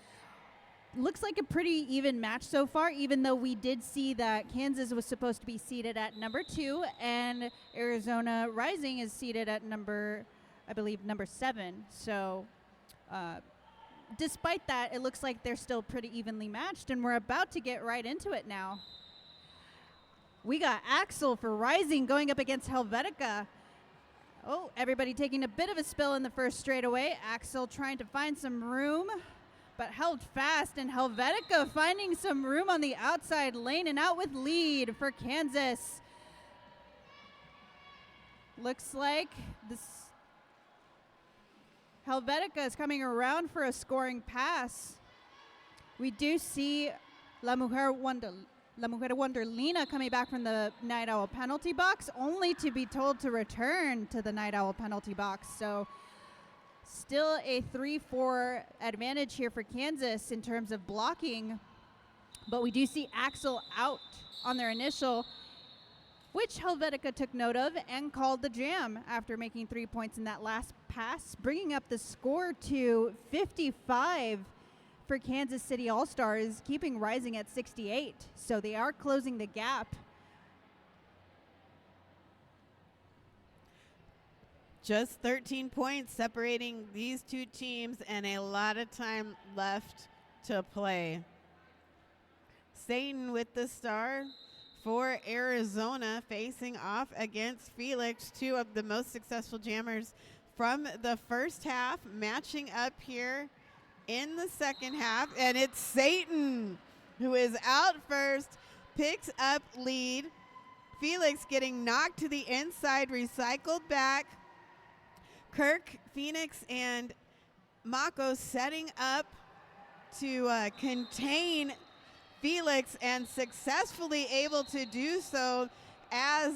looks like a pretty even match so far, even though we did see that Kansas was supposed to be seated at number 2 and Arizona Rising is seated at number 7. So despite that, it looks like they're still pretty evenly matched, and we're about to get right into it now. We got Axel for Rising going up against Helvetica. Oh, everybody taking a bit of a spill in the first straightaway. Axel trying to find some room, but held fast, and Helvetica finding some room on the outside lane and out with lead for Kansas. Looks like this Helvetica is coming around for a scoring pass. We do see La Mujer Wonderlina coming back from the Night Owl penalty box, only to be told to return to the Night Owl penalty box. So still a 3-4 advantage here for Kansas in terms of blocking. But we do see Axel out on their initial, which Helvetica took note of and called the jam after making 3 points in that last pass, bringing up the score to 55 for Kansas City All-Stars, keeping Rising at 68. So they are closing the gap. Just 13 points separating these two teams and a lot of time left to play. Satan with the star for Arizona, facing off against Felix, 2 of the most successful jammers from the first half, matching up here in the second half, and it's Satan who is out first, picks up lead. Felix getting knocked to the inside, recycled back. Kirk, Phoenix, and Mako setting up to contain Felix, and successfully able to do so as,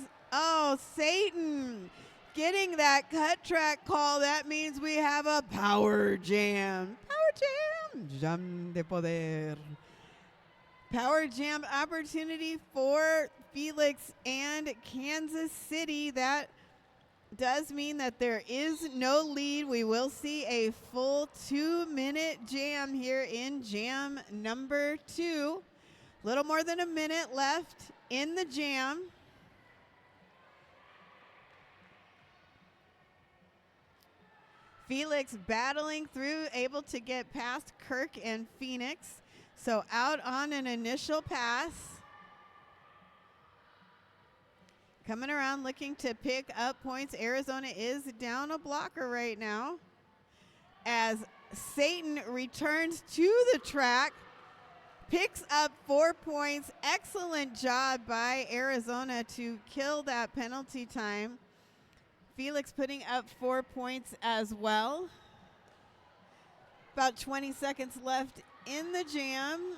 Satan getting that cut track call. That means we have a power jam. Power jam. Jam de poder. Power jam opportunity for Felix and Kansas City. That does mean that there is no lead. We will see a full 2-minute jam here in jam number 2. Little more than a minute left in the jam. Felix battling through, able to get past Kirk and Phoenix. So out on an initial pass. Coming around looking to pick up points. Arizona is down a blocker right now. As Satan returns to the track, picks up 4 points. Excellent job by Arizona to kill that penalty time. Felix putting up 4 points as well. About 20 seconds left in the jam.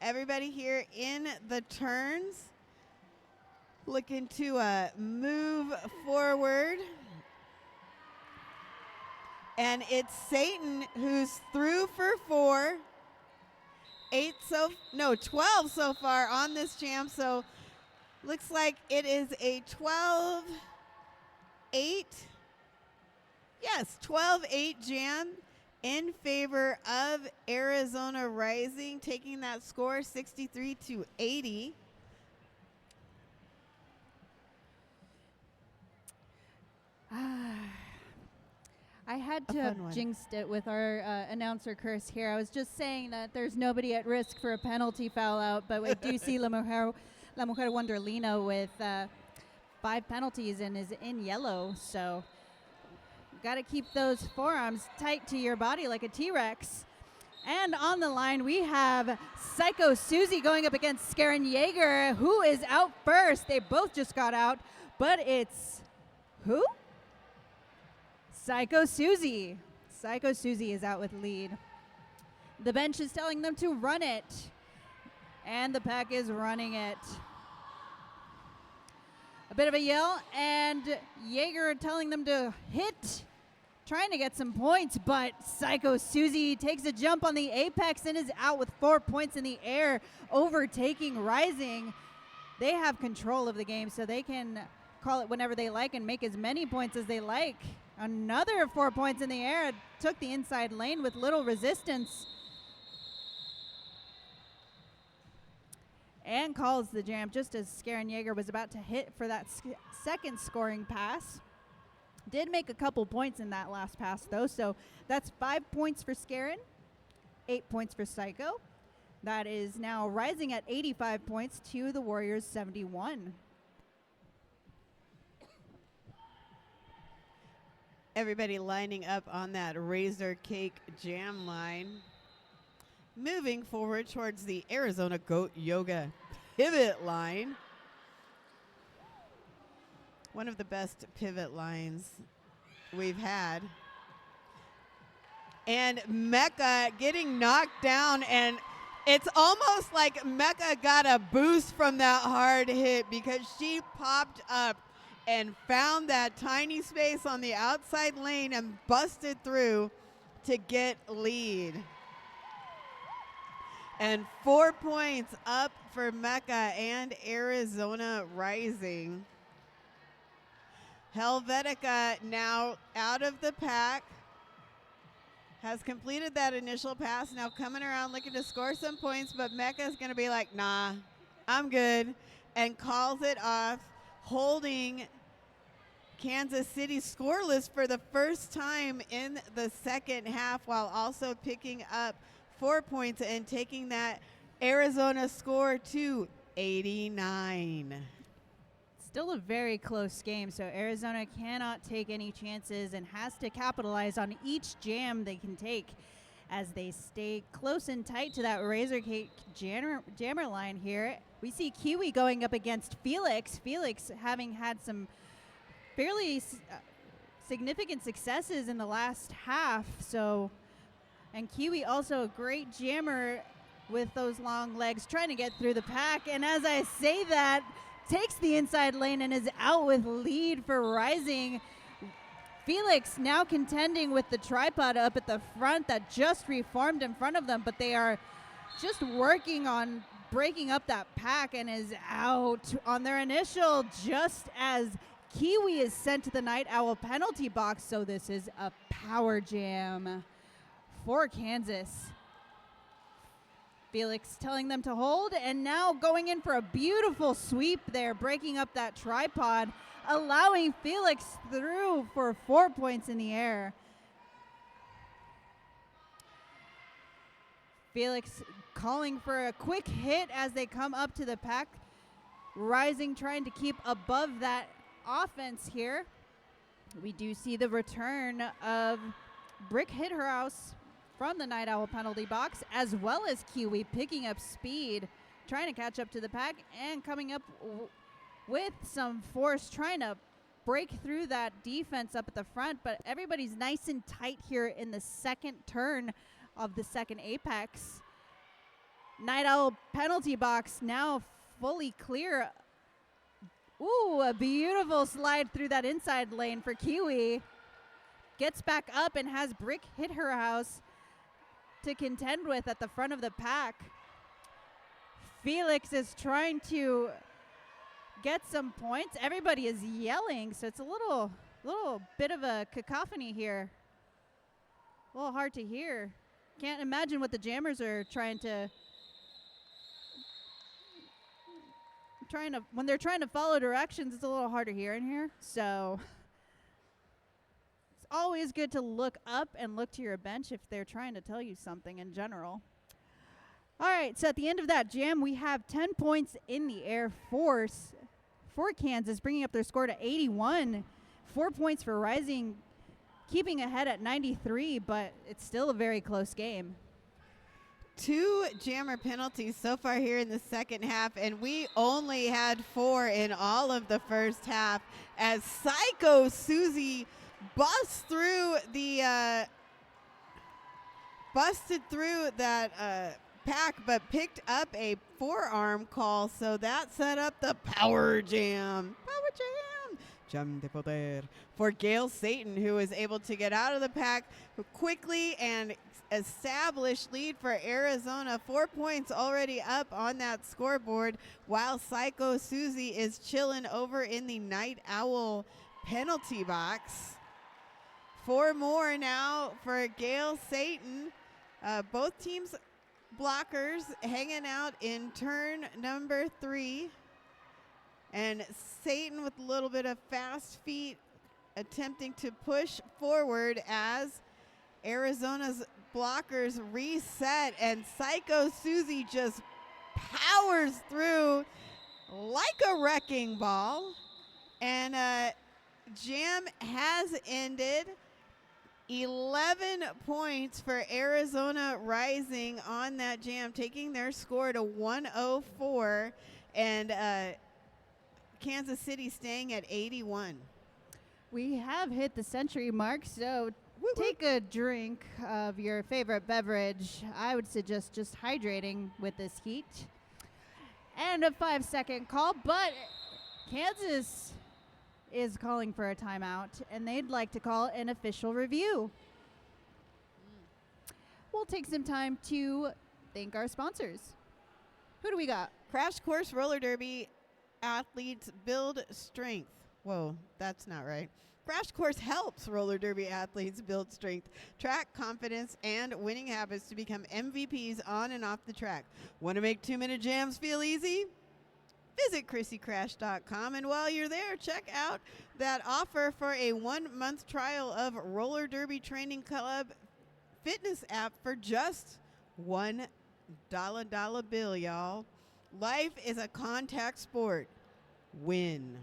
Everybody here in the turns looking to move forward. And it's Satan who's through for 4. 12 so far on this jam. So looks like it is a 12-8. Yes, 12-8 jam in favor of Arizona Rising, taking that score 63-80. I had to have jinxed it with our announcer curse here. I was just saying that there's nobody at risk for a penalty foul out, but I do see La Mujer Wonderlina with 5 penalties and is in yellow. So got to keep those forearms tight to your body like a T-Rex. And on the line, we have Psycho Susie going up against Skaren Yeager, who is out first. They both just got out, but it's who? Psycho Susie. Psycho Susie is out with lead. The bench is telling them to run it, and the pack is running it. A bit of a yell, and Yeager telling them to hit, trying to get some points, but Psycho Susie takes a jump on the apex and is out with 4 points in the air, overtaking Rising. They have control of the game, so they can call it whenever they like and make as many points as they like. Another 4 points in the air, took the inside lane with little resistance. And calls the jam just as Skaren Yeager was about to hit for that second scoring pass. Did make a couple points in that last pass, though, so that's 5 points for Skaren, 8 points for Psycho. That is now rising at 85 points to the Warriors' 71. Everybody lining up on that Razor Cake jam line. Moving forward towards the Arizona Goat Yoga pivot line. One of the best pivot lines we've had. And Mecca getting knocked down, and it's almost like Mecca got a boost from that hard hit because she popped up and found that tiny space on the outside lane and busted through to get lead. And 4 points up for Mecca and Arizona Rising. Helvetica now out of the pack. Has completed that initial pass. Now coming around looking to score some points, but Mecca's going to be like, nah, I'm good, and calls it off, holding Kansas City scoreless for the first time in the second half, while also picking up 4 points and taking that Arizona score to 89. Still a very close game, so Arizona cannot take any chances and has to capitalize on each jam they can take as they stay close and tight to that Razor Cake jammer line here. We see Kiwi going up against Felix. Felix having had some fairly significant successes in the last half, so, and Kiwi also a great jammer with those long legs trying to get through the pack, and as I say that, takes the inside lane and is out with lead for Rising. Felix now contending with the tripod up at the front that just reformed in front of them, but they are just working on breaking up that pack and is out on their initial just as Kiwi is sent to the Night Owl penalty box, so this is a power jam for Kansas. Felix telling them to hold, and now going in for a beautiful sweep there, breaking up that tripod, allowing Felix through for 4 points in the air. Felix calling for a quick hit as they come up to the pack. Rising, trying to keep above that offense here. We do see the return of Brick Hitterhouse from the Night Owl penalty box, as well as Kiwi picking up speed, trying to catch up to the pack and coming up with some force, trying to break through that defense up at the front. But everybody's nice and tight here in the second turn of the second apex. Night Owl penalty box now fully clear. Ooh, a beautiful slide through that inside lane for Kiwi. Gets back up and has Brick hit her house to contend with at the front of the pack. Felix is trying to get some points. Everybody is yelling, so it's a little bit of a cacophony here. A little hard to hear. Can't imagine what the jammers are trying to when they're trying to follow directions. It's a little hard to hear in here. So it's always good to look up and look to your bench if they're trying to tell you something in general. All right, so at the end of that jam, we have 10 points in the Air Force for Kansas, bringing up their score to 81. 4 points for Rising, keeping ahead at 93, but it's still a very close game. 2 jammer penalties so far here in the second half, and we only had 4 in all of the first half as Psycho Susie busted through that pack, but picked up a forearm call, so that set up the power jam. Power jam. Jam de poder for Gail Satan, who was able to get out of the pack quickly and establish lead for Arizona. 4 points already up on that scoreboard, while Psycho Susie is chilling over in the Night Owl penalty box. 4 more now for Gail Satan. Both teams blockers hanging out in turn number 3. And Satan with a little bit of fast feet attempting to push forward as Arizona's blockers reset, and Psycho Susie just powers through like a wrecking ball. And jam has ended. 11 points for Arizona Rising on that jam, taking their score to 104, and Kansas City staying at 81. We have hit the century mark, so take a drink of your favorite beverage. I would suggest just hydrating with this heat. And a 5-second call, but Kansas is calling for a timeout, and they'd like to call an official review. We'll take some time to thank our sponsors. Who do we got? Crash Course Roller Derby athletes build strength. Whoa, that's not right. Crash Course helps roller derby athletes build strength, track confidence, and winning habits to become MVPs on and off the track. Want to make 2-minute jams feel easy? Visit ChrissyCrash.com, and while you're there, check out that offer for a 1-month trial of Roller Derby Training Club fitness app for just $1 bill, y'all. Life is a contact sport. Win.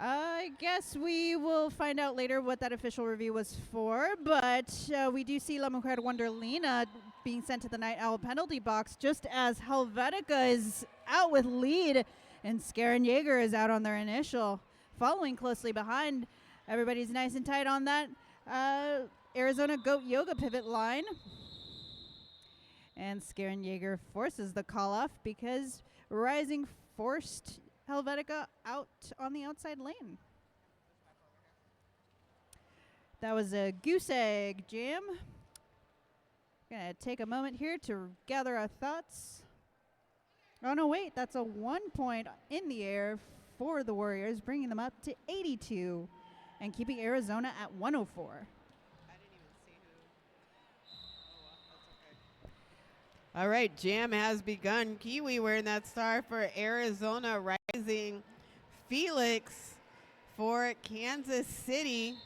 I guess we will find out later what that official review was for, but we do see La Mujer Wonderlina being sent to the Night Owl penalty box just as Helvetica is out with lead and Scaren Jaeger is out on their initial. Following closely behind, everybody's nice and tight on that Arizona Goat Yoga pivot line. And Scaren Jaeger forces the call off because Rising forced Helvetica out on the outside lane. That was a goose egg jam. Gonna take a moment here to gather our thoughts. Oh no, wait, that's a 1 point in the air for the Warriors, bringing them up to 82 and keeping Arizona at 104. All right, jam has begun. Kiwi wearing that star for Arizona Rising. Felix for Kansas City.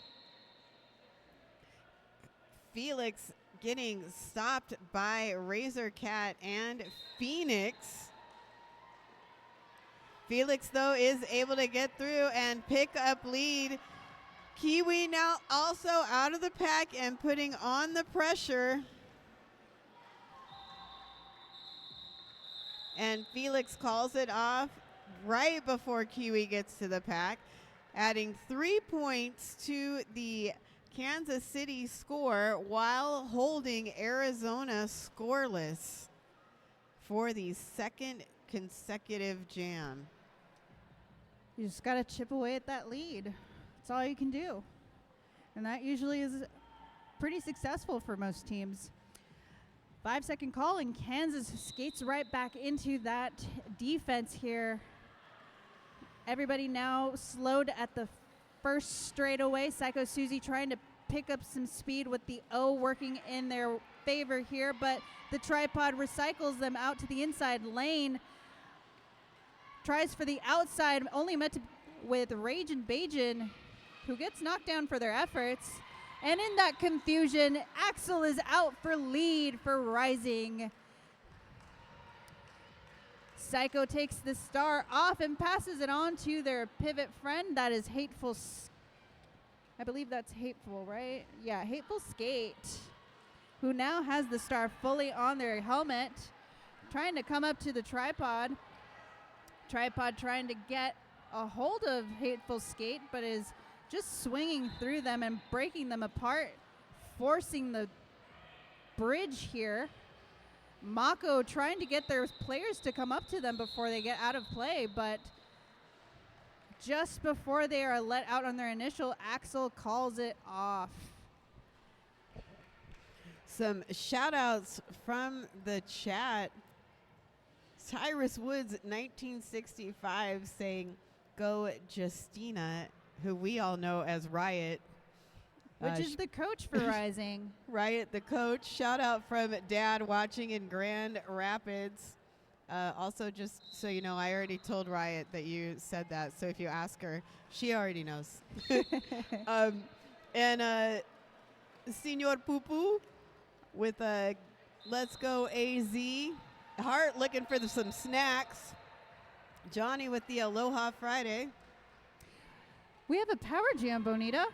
Felix getting stopped by Razor Cat and Phoenix. Felix, though, is able to get through and pick up lead. Kiwi now also out of the pack and putting on the pressure. And Felix calls it off right before Kiwi gets to the pack, adding 3 points to the Kansas City score while holding Arizona scoreless for the second consecutive jam. You just got to chip away at that lead. That's all you can do. And that usually is pretty successful for most teams. 5-second call, and Kansas skates right back into that defense here. Everybody now slowed at the first straightaway. Psycho Susie trying to pick up some speed with the O working in their favor here, but the tripod recycles them out to the inside lane. Tries for the outside, only met with Rage and Bajan, who gets knocked down for their efforts. And in that confusion, Axel is out for lead for Rising. Psycho takes the star off and passes it on to their pivot friend. That is Hateful. I believe that's Hateful, right? Yeah, Hateful Skate, who now has the star fully on their helmet, trying to come up to the tripod. Tripod trying to get a hold of Hateful Skate, but is just swinging through them and breaking them apart, forcing the bridge here. Mako trying to get their players to come up to them before they get out of play, but just before they are let out on their initial, Axel calls it off. Some shout outs from the chat. Tyrus Woods 1965 saying go Justina, who we all know as Riot. Which is the coach for Rising. Riot, the coach. Shout out from Dad watching in Grand Rapids. Also, just so you know, I already told Riot that you said that. So if you ask her, she already knows. And Senor Poo with a Let's Go AZ. Hart looking for some snacks. Johnny with the Aloha Friday. We have a power jam, Bonita.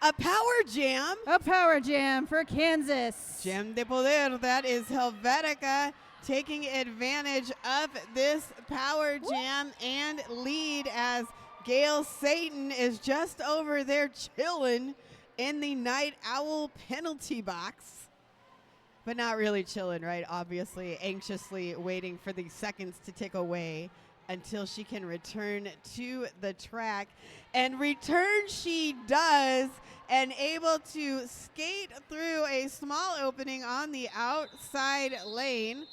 A power jam. A power jam for Kansas. Jam de Poder. That is Helvetica taking advantage of this power jam and lead as Gail Satan is just over there chilling in the Night Owl penalty box. But not really chilling, right? Obviously, anxiously waiting for the seconds to tick away until she can return to the track. And return she does, and able to skate through a small opening on the outside lane.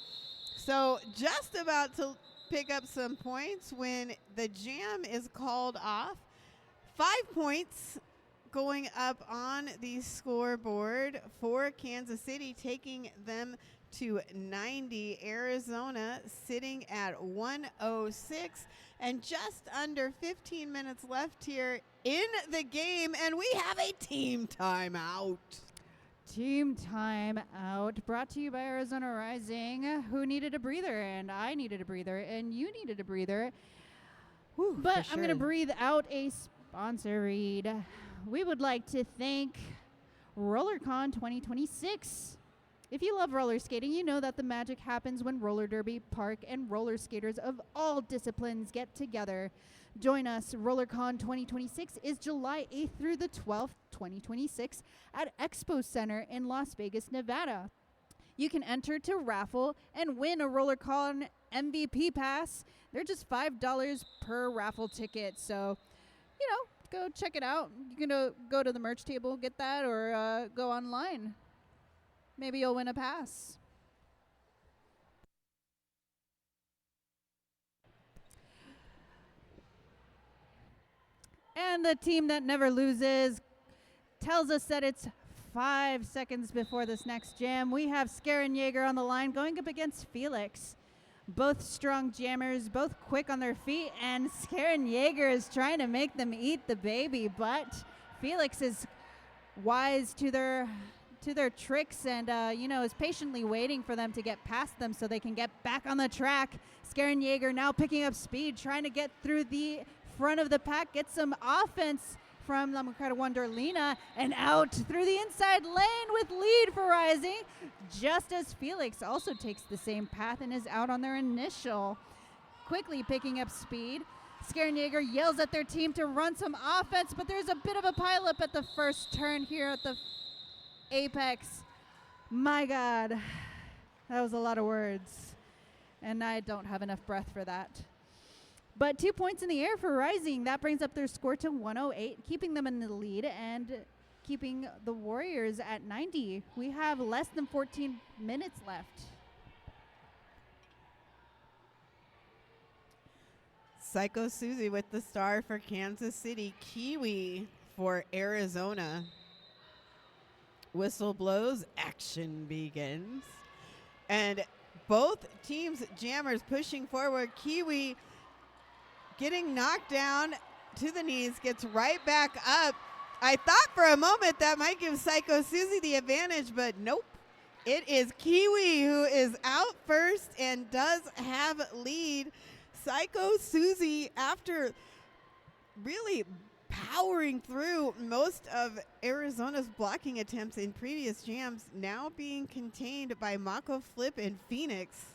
So just about to pick up some points when the jam is called off. 5 points going up on the scoreboard for Kansas City, taking them to 90. Arizona sitting at 106, and just under 15 minutes left here in the game, and we have a team timeout. Team time out, brought to you by Arizona Rising, who needed a breather, and I needed a breather, and you needed a breather. Whew, But for I'm going to sure. breathe out a sponsor read. We would like to thank RollerCon 2026. If you love roller skating, you know that the magic happens when roller derby, park, and roller skaters of all disciplines get together. Join us. RollerCon 2026 is July 8th through the 12th, 2026 at Expo Center in Las Vegas, Nevada. You can enter to raffle and win a RollerCon MVP pass. They're just $5 per raffle ticket. So, go check it out. You can go to the merch table, get that, or go online. Maybe you'll win a pass. And the team that never loses tells us that it's 5 seconds before this next jam. We have Scaren Jaeger on the line going up against Felix. Both strong jammers, both quick on their feet, and Scaren Jaeger is trying to make them eat the baby, but Felix is wise to their tricks and is patiently waiting for them to get past them so they can get back on the track. Scaren Jaeger now picking up speed, trying to get through the front of the pack, get some offense from La Mujer Wonderlina, and out through the inside lane with lead for Rising, just as Felix also takes the same path and is out on their initial. Quickly picking up speed. Scaren Jaeger yells at their team to run some offense, but there's a bit of a pileup at the first turn here at the apex. My God, that was a lot of words, and I don't have enough breath for that. But 2 points in the air for Rising. That brings up their score to 108, keeping them in the lead and keeping the Warriors at 90. We have less than 14 minutes left. Psycho Susie with the star for Kansas City. Kiwi for Arizona. Whistle blows, action begins. And both teams' jammers pushing forward. Kiwi getting knocked down to the knees, gets right back up. I thought for a moment that might give Psycho Susie the advantage, but nope. It is Kiwi who is out first and does have lead. Psycho Susie, after really powering through most of Arizona's blocking attempts in previous jams, now being contained by Mako Flip and Phoenix.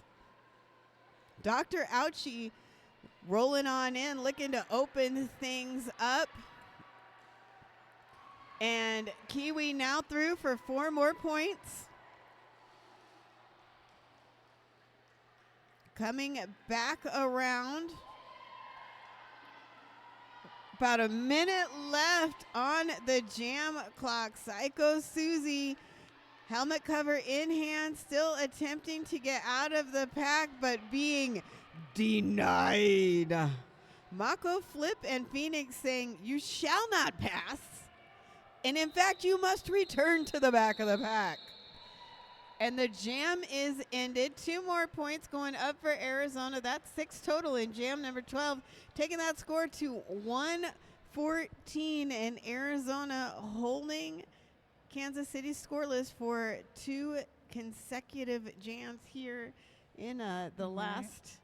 Dr. Ouchie rolling on in, looking to open things up. And Kiwi now through for 4 more points. Coming back around. About a minute left on the jam clock. Psycho Susie, helmet cover in hand, still attempting to get out of the pack, but being denied. Mako Flip and Phoenix saying, "You shall not pass. And in fact, you must return to the back of the pack." And the jam is ended. 2 more points going up for Arizona. That's 6 total in jam number 12. Taking that score to 114. And Arizona holding Kansas City scoreless for 2 consecutive jams here in the last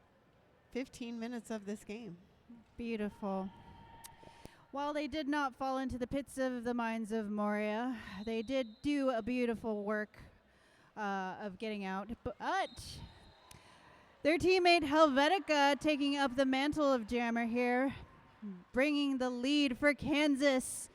15 minutes of this game. Beautiful. While they did not fall into the pits of the mines of Moria, they did do a beautiful work of getting out. But their teammate Helvetica taking up the mantle of jammer here, bringing the lead for Kansas.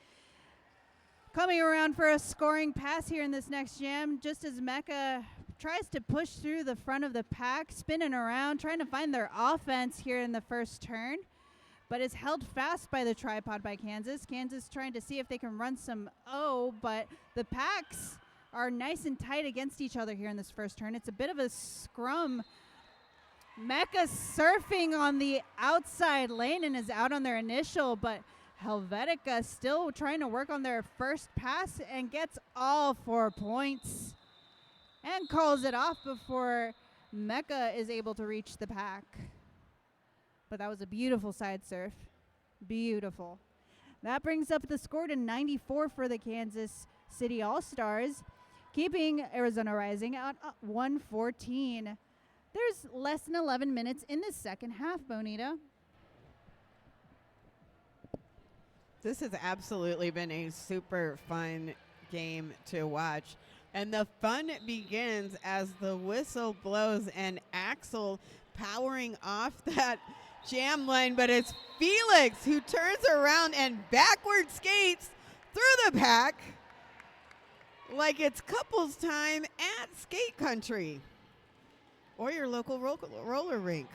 Coming around for a scoring pass here in this next jam, just as Mecca tries to push through the front of the pack, spinning around, trying to find their offense here in the first turn, but is held fast by the tripod by Kansas. Kansas trying to see if they can run some but the packs are nice and tight against each other here in this first turn. It's a bit of a scrum. Mecca surfing on the outside lane and is out on their initial, but Helvetica still trying to work on their first pass and gets all 4 points and calls it off before Mecca is able to reach the pack. But that was a beautiful side surf. Beautiful. That brings up the score to 94 for the Kansas City All-Stars, keeping Arizona Rising at 114. There's less than 11 minutes in the second half, Bonita. This has absolutely been a super fun game to watch. And the fun begins as the whistle blows and Axel powering off that jam line, but it's Felix who turns around and backward skates through the pack like it's couples time at skate country or your local roller rink.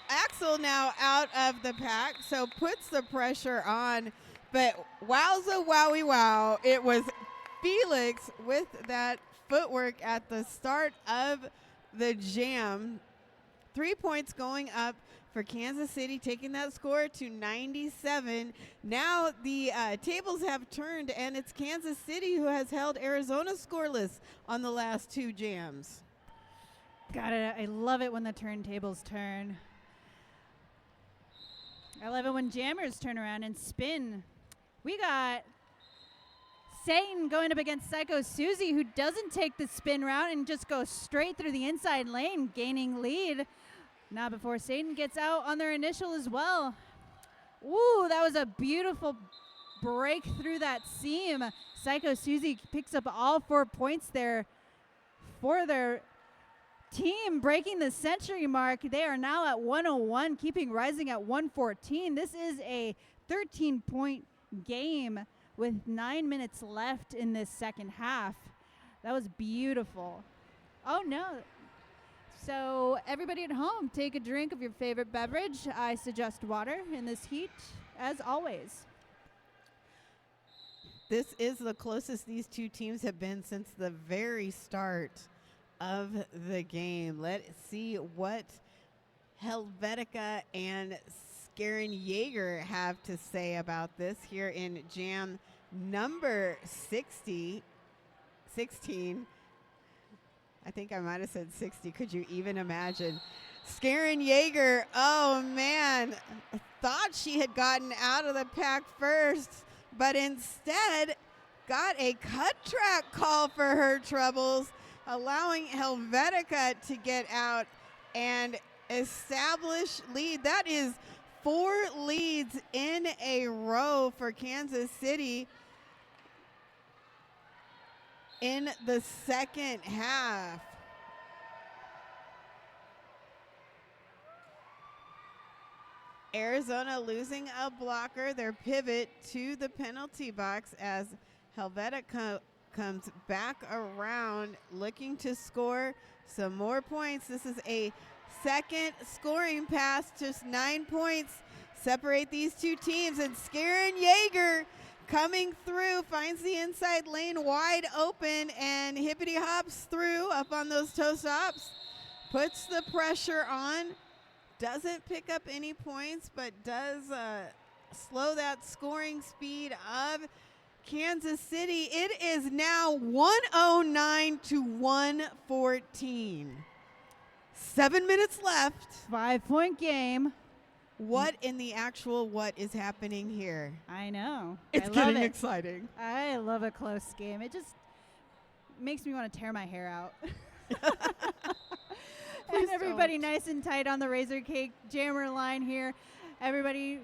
Axel now out of the pack, so puts the pressure on, but wowza wowie wow, it was Felix with that footwork at the start of the jam. 3 points going up for Kansas City, taking that score to 97. Now the tables have turned, and it's Kansas City who has held Arizona scoreless on the last 2 jams. Got it. I love it when the turntables turn. I love it when jammers turn around and spin. We got Satan going up against Psycho Susie, who doesn't take the spin route and just goes straight through the inside lane, gaining lead. Now before Satan gets out on their initial as well. Ooh, that was a beautiful break through that seam. Psycho Susie picks up all 4 points there for their team, breaking the century mark. They are now at 101, keeping rising at 114. This is a 13-point game with 9 minutes left in this second half. That was beautiful. Oh, no. So everybody at home, take a drink of your favorite beverage. I suggest water in this heat, as always. This is the closest these two teams have been since the very start of the game. Let's see what Helvetica and Skarin Jaeger have to say about this here in jam number 16. I think I might have said 60. Could you even imagine? Skarin Jaeger, oh man, thought she had gotten out of the pack first, but instead got a cut track call for her troubles, allowing Helvetica to get out and establish lead. That is 4 leads in a row for Kansas City in the second half. Arizona losing a blocker, their pivot to the penalty box as Helvetica comes back around looking to score some more points. This is a second scoring pass, just 9 points separate these two teams, and Skarin Jaeger coming through, finds the inside lane wide open and hippity hops through up on those toe stops, puts the pressure on, doesn't pick up any points, but does slow that scoring speed of Kansas City. It is now 109 to 114. 7 minutes left. 5-point game. What in the actual what is happening here? I know. It's getting exciting. I love a close game. It just makes me want to tear my hair out. And everybody nice and tight on the Razor Cake jammer line here. Everybody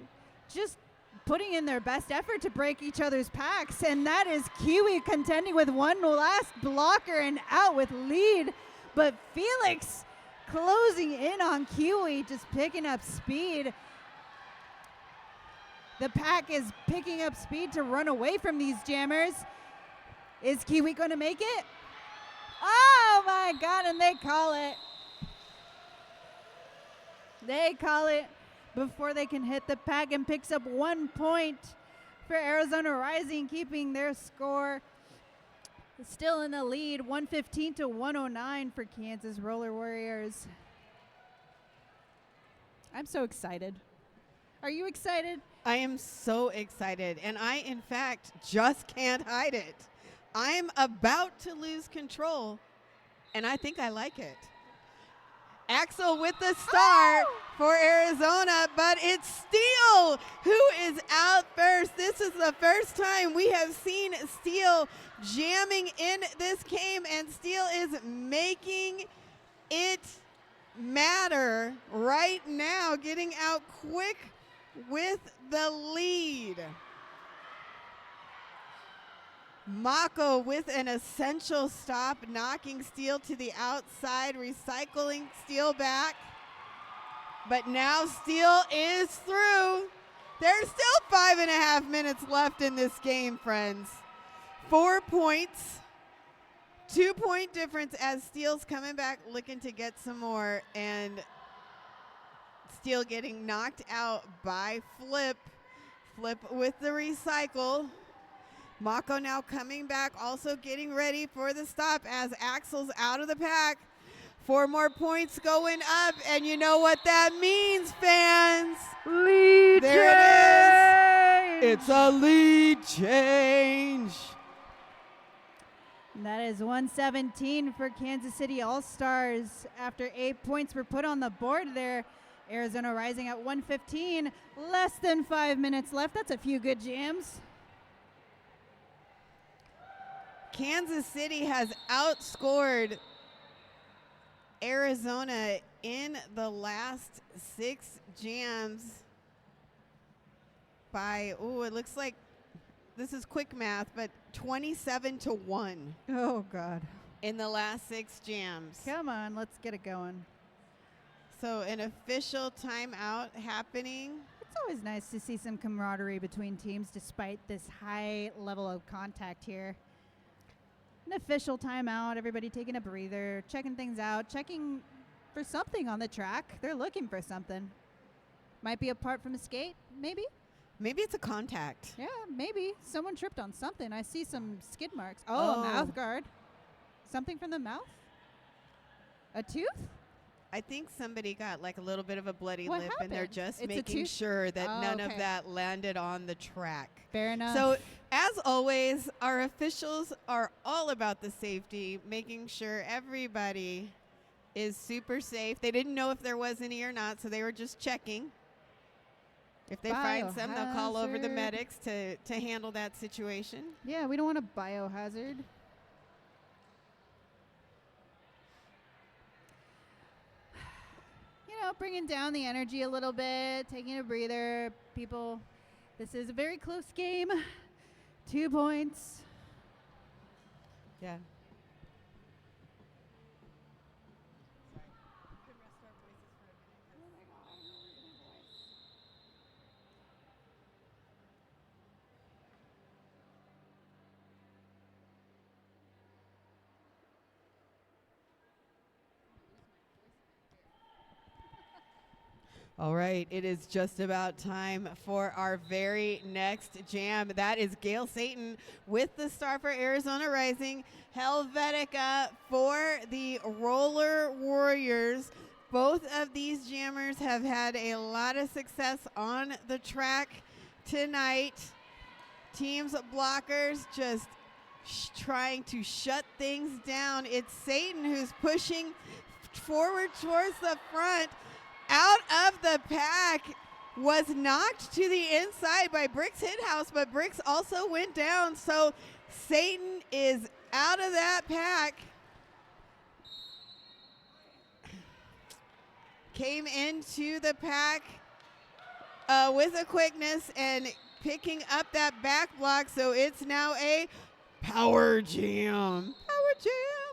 just putting in their best effort to break each other's packs. And that is Kiwi contending with one last blocker and out with lead. But Felix closing in on Kiwi, just picking up speed. The pack is picking up speed to run away from these jammers. Is Kiwi going to make it? Oh my God, and they call it. They call it before they can hit the pack, and picks up 1 point for Arizona Rising, keeping their score still in the lead, 115 to 109 for Kansas Roller Warriors. I'm so excited. Are you excited? I am so excited, and I, in fact, just can't hide it. I'm about to lose control, and I think I like it. Axel with the start for Arizona, but it's Steele who is out first. This is the first time we have seen Steele jamming in this game, and Steele is making it matter right now, getting out quick with the lead. Mako with an essential stop, knocking Steel to the outside, recycling Steel back. But now Steel is through. There's still 5.5 minutes left in this game, friends. 4 points, 2-point difference as Steel's coming back looking to get some more, and Steel getting knocked out by Flip. Flip with the recycle. Mako now coming back, also getting ready for the stop as Axel's out of the pack. 4 more points going up, and you know what that means, fans. Lead There it is. It's a lead change. That is 117 for Kansas City All-Stars after 8 points were put on the board there. Arizona Rising at 115, less than 5 minutes left. That's a few good jams. Kansas City has outscored Arizona in the last 6 jams by, it looks like this is quick math, but 27-1 Oh, God. in the last 6 jams. Come on, let's get it going. So an official timeout happening. It's always nice to see some camaraderie between teams despite this high level of contact here. An official timeout, everybody taking a breather, checking things out, checking for something on the track. They're looking for something. Might be apart from a skate, maybe? Maybe it's a contact. Yeah, maybe. Someone tripped on something. I see some skid marks. Oh, a mouth guard. Something from the mouth? A tooth? I think somebody got like a little bit of a bloody What lip, and they're happened? just It's a making tooth? sure that Oh, none of okay. that landed on the track. Fair enough. So, as always, our officials are all about the safety, making sure everybody is super safe. They didn't know if there was any or not, so they were just checking. If they find some, they'll call over the Biohazard. medics to handle that situation. yeah, we don't want a biohazard. You know, bringing down the energy a little bit, taking a breather. People, this is a very close game. 2 points. Yeah. All right, it is just about time for our very next jam. That is Gail Satan with the star for Arizona Rising, Helvetica for the Roller Warriors. Both of these jammers have had a lot of success on the track tonight. Teams blockers just trying to shut things down. It's Satan who's pushing forward towards the front. Out of the pack, was knocked to the inside by Bricks Hithouse, but Bricks also went down. So Satan is out of that pack. Came into the pack with a quickness and picking up that back block. So it's now a power jam. Power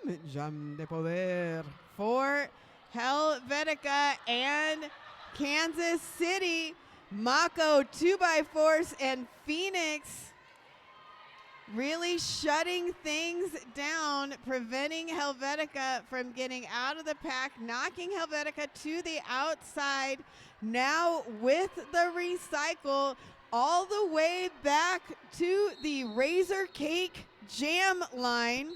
jam. Jam de poder. For Helvetica and Kansas City. Mako 2x4s and Phoenix really shutting things down, preventing Helvetica from getting out of the pack, knocking Helvetica to the outside. Now with the recycle all the way back to the Razor Cake Jam line.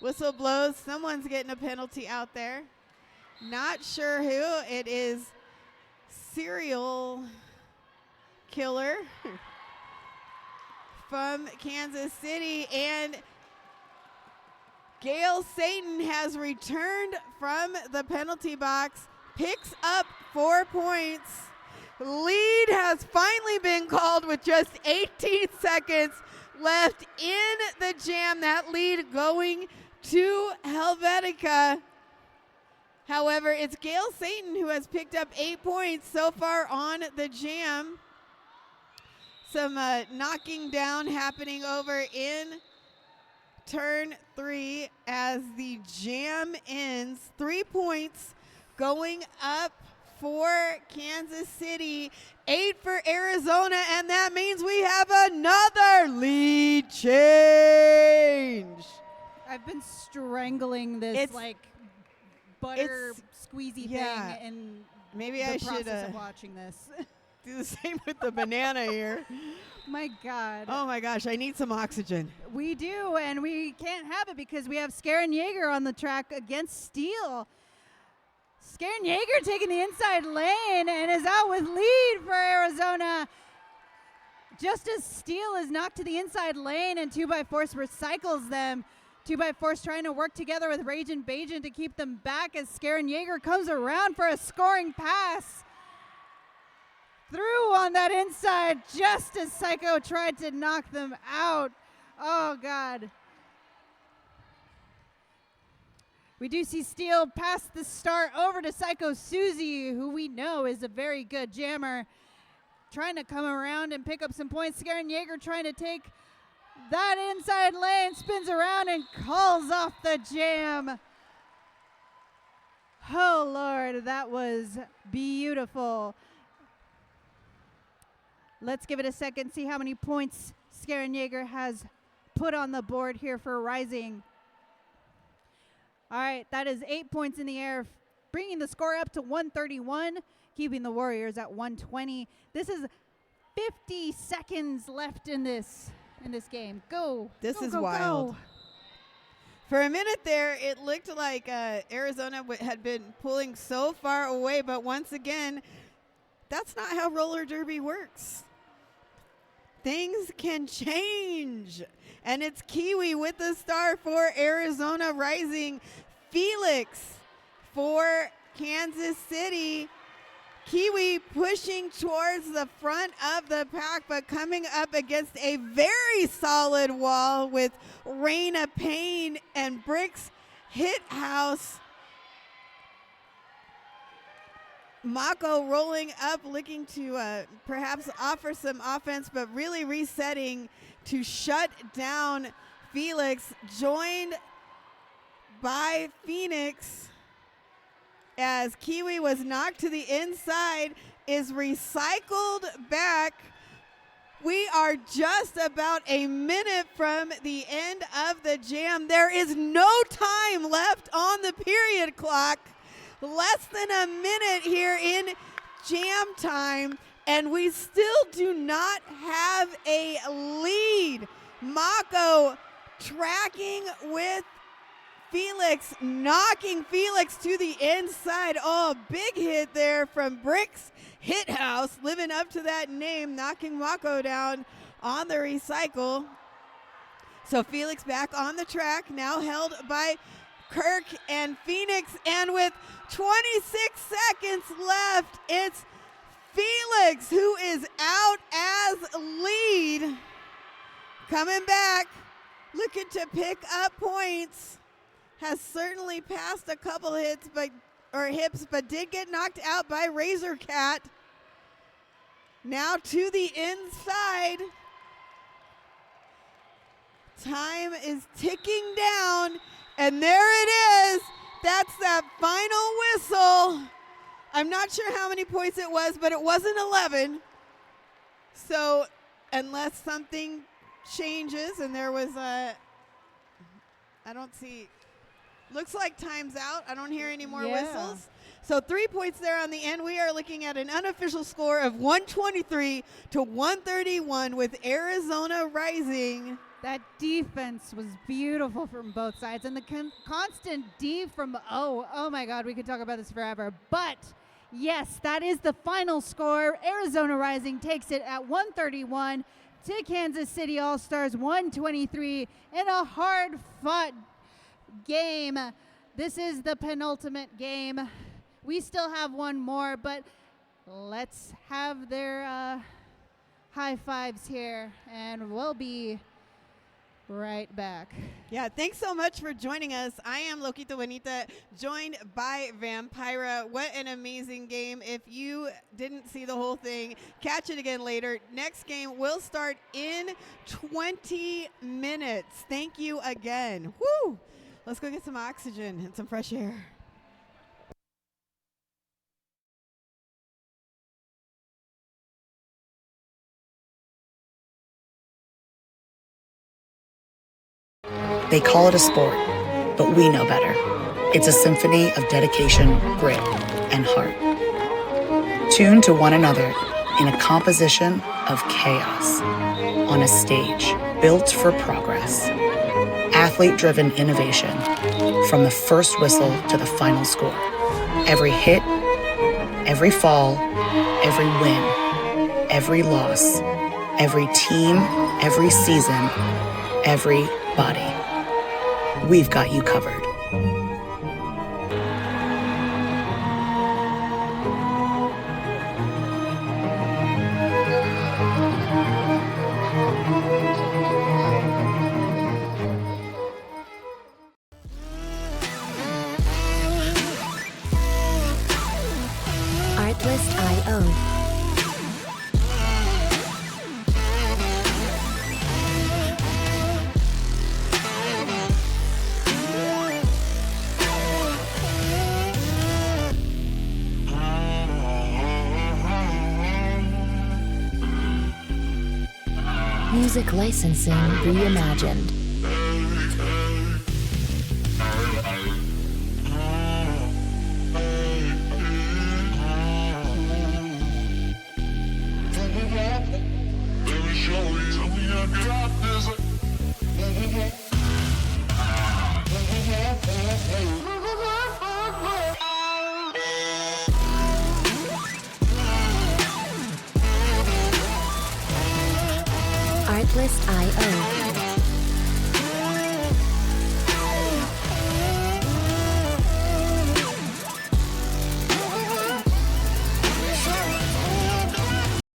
Whistle blows. Someone's getting a penalty out there. Not sure who. It is Serial Killer from Kansas City, and Gail Satan has returned from the penalty box, picks up 4 points. Lead has finally been called with just 18 seconds left in the jam. That lead going to Helvetica. However, it's Gail Satan who has picked up 8 points so far on the jam. some knocking down happening over in turn 3 as the jam ends. 3 points going up for Kansas City, 8 for Arizona, and that means we have another lead change. I've been strangling this butter squeezy thing in maybe the I process should of watching this. do the same with the banana here. My God. Oh my gosh, I need some oxygen. We do, and we can't have it because we have Skaren Yeager on the track against Steele. Skaren Yeager taking the inside lane and is out with lead for Arizona. Just as Steele is knocked to the inside lane and 2x4 recycles them. 2x4 trying to work together with Rage and Bajan to keep them back as Skaren Yeager comes around for a scoring pass. Through on that inside just as Psycho tried to knock them out. Oh, God. We do see Steele pass the start over to Psycho Susie, who we know is a very good jammer. Trying to come around and pick up some points. Skaren Yeager trying to take that inside lane, spins around and calls off the jam. Oh, Lord, that was beautiful. Let's give it a second, see how many points Skaren Yeager has put on the board here for Rising. All right, that is 8 points in the air, bringing the score up to 131, keeping the Warriors at 120. This is 50 seconds left in this game. Go. This go, is go, wild. go. For a minute there, it looked like Arizona had been pulling so far away, but once again, that's not how roller derby works. Things can change. And it's Kiwi with the star for Arizona Rising. Felix for Kansas City. Kiwi pushing towards the front of the pack, but coming up against a very solid wall with Raina Payne and Bricks Hit House. Mako rolling up, looking to perhaps offer some offense, but really resetting to shut down Felix, joined by Phoenix as Kiwi was knocked to the inside, is recycled back. We are just about a minute from the end of the jam. There is no time left on the period clock. Less than a minute here in jam time, and we still do not have a lead. Mako tracking with Felix, knocking Felix to the inside. Oh, big hit there from Bricks Hit House, living up to that name, knocking Mako down on the recycle. So Felix back on the track, now held by Kirk and Phoenix, and with 26 seconds left, it's Felix who is out as lead. Coming back, looking to pick up points. Has certainly passed a couple hips, but did get knocked out by Razor Cat. Now to the inside. Time is ticking down, and there it is. That's that final whistle. I'm not sure how many points it was, but it wasn't 11. So unless something changes, and there was I don't see, looks like time's out. I don't hear any more whistles. So 3 points there on the end. We are looking at an unofficial score of 123 to 131 with Arizona Rising. That defense was beautiful from both sides, and the constant D from oh my God, we could talk about this forever. But yes, that is the final score. Arizona Rising takes it at 131 to Kansas City All-Stars 123 in a hard-fought game. This is the penultimate game. We still have one more, but let's have their high fives here, and we'll be right back. Yeah, thanks so much for joining us. I am Loquito Bonita, joined by Vampira. What an amazing game. If you didn't see the whole thing, catch it again later. Next game will start in 20 minutes. Thank you again. Woo! Let's go get some oxygen and some fresh air. They call it a sport, but we know better. It's a symphony of dedication, grit, and heart. Tuned to one another in a composition of chaos on a stage built for progress. Athlete-driven innovation from the first whistle to the final score. Every hit, every fall, every win, every loss, every team, every season, every body. We've got you covered. Artlist.io. Music licensing reimagined. Artlist.io.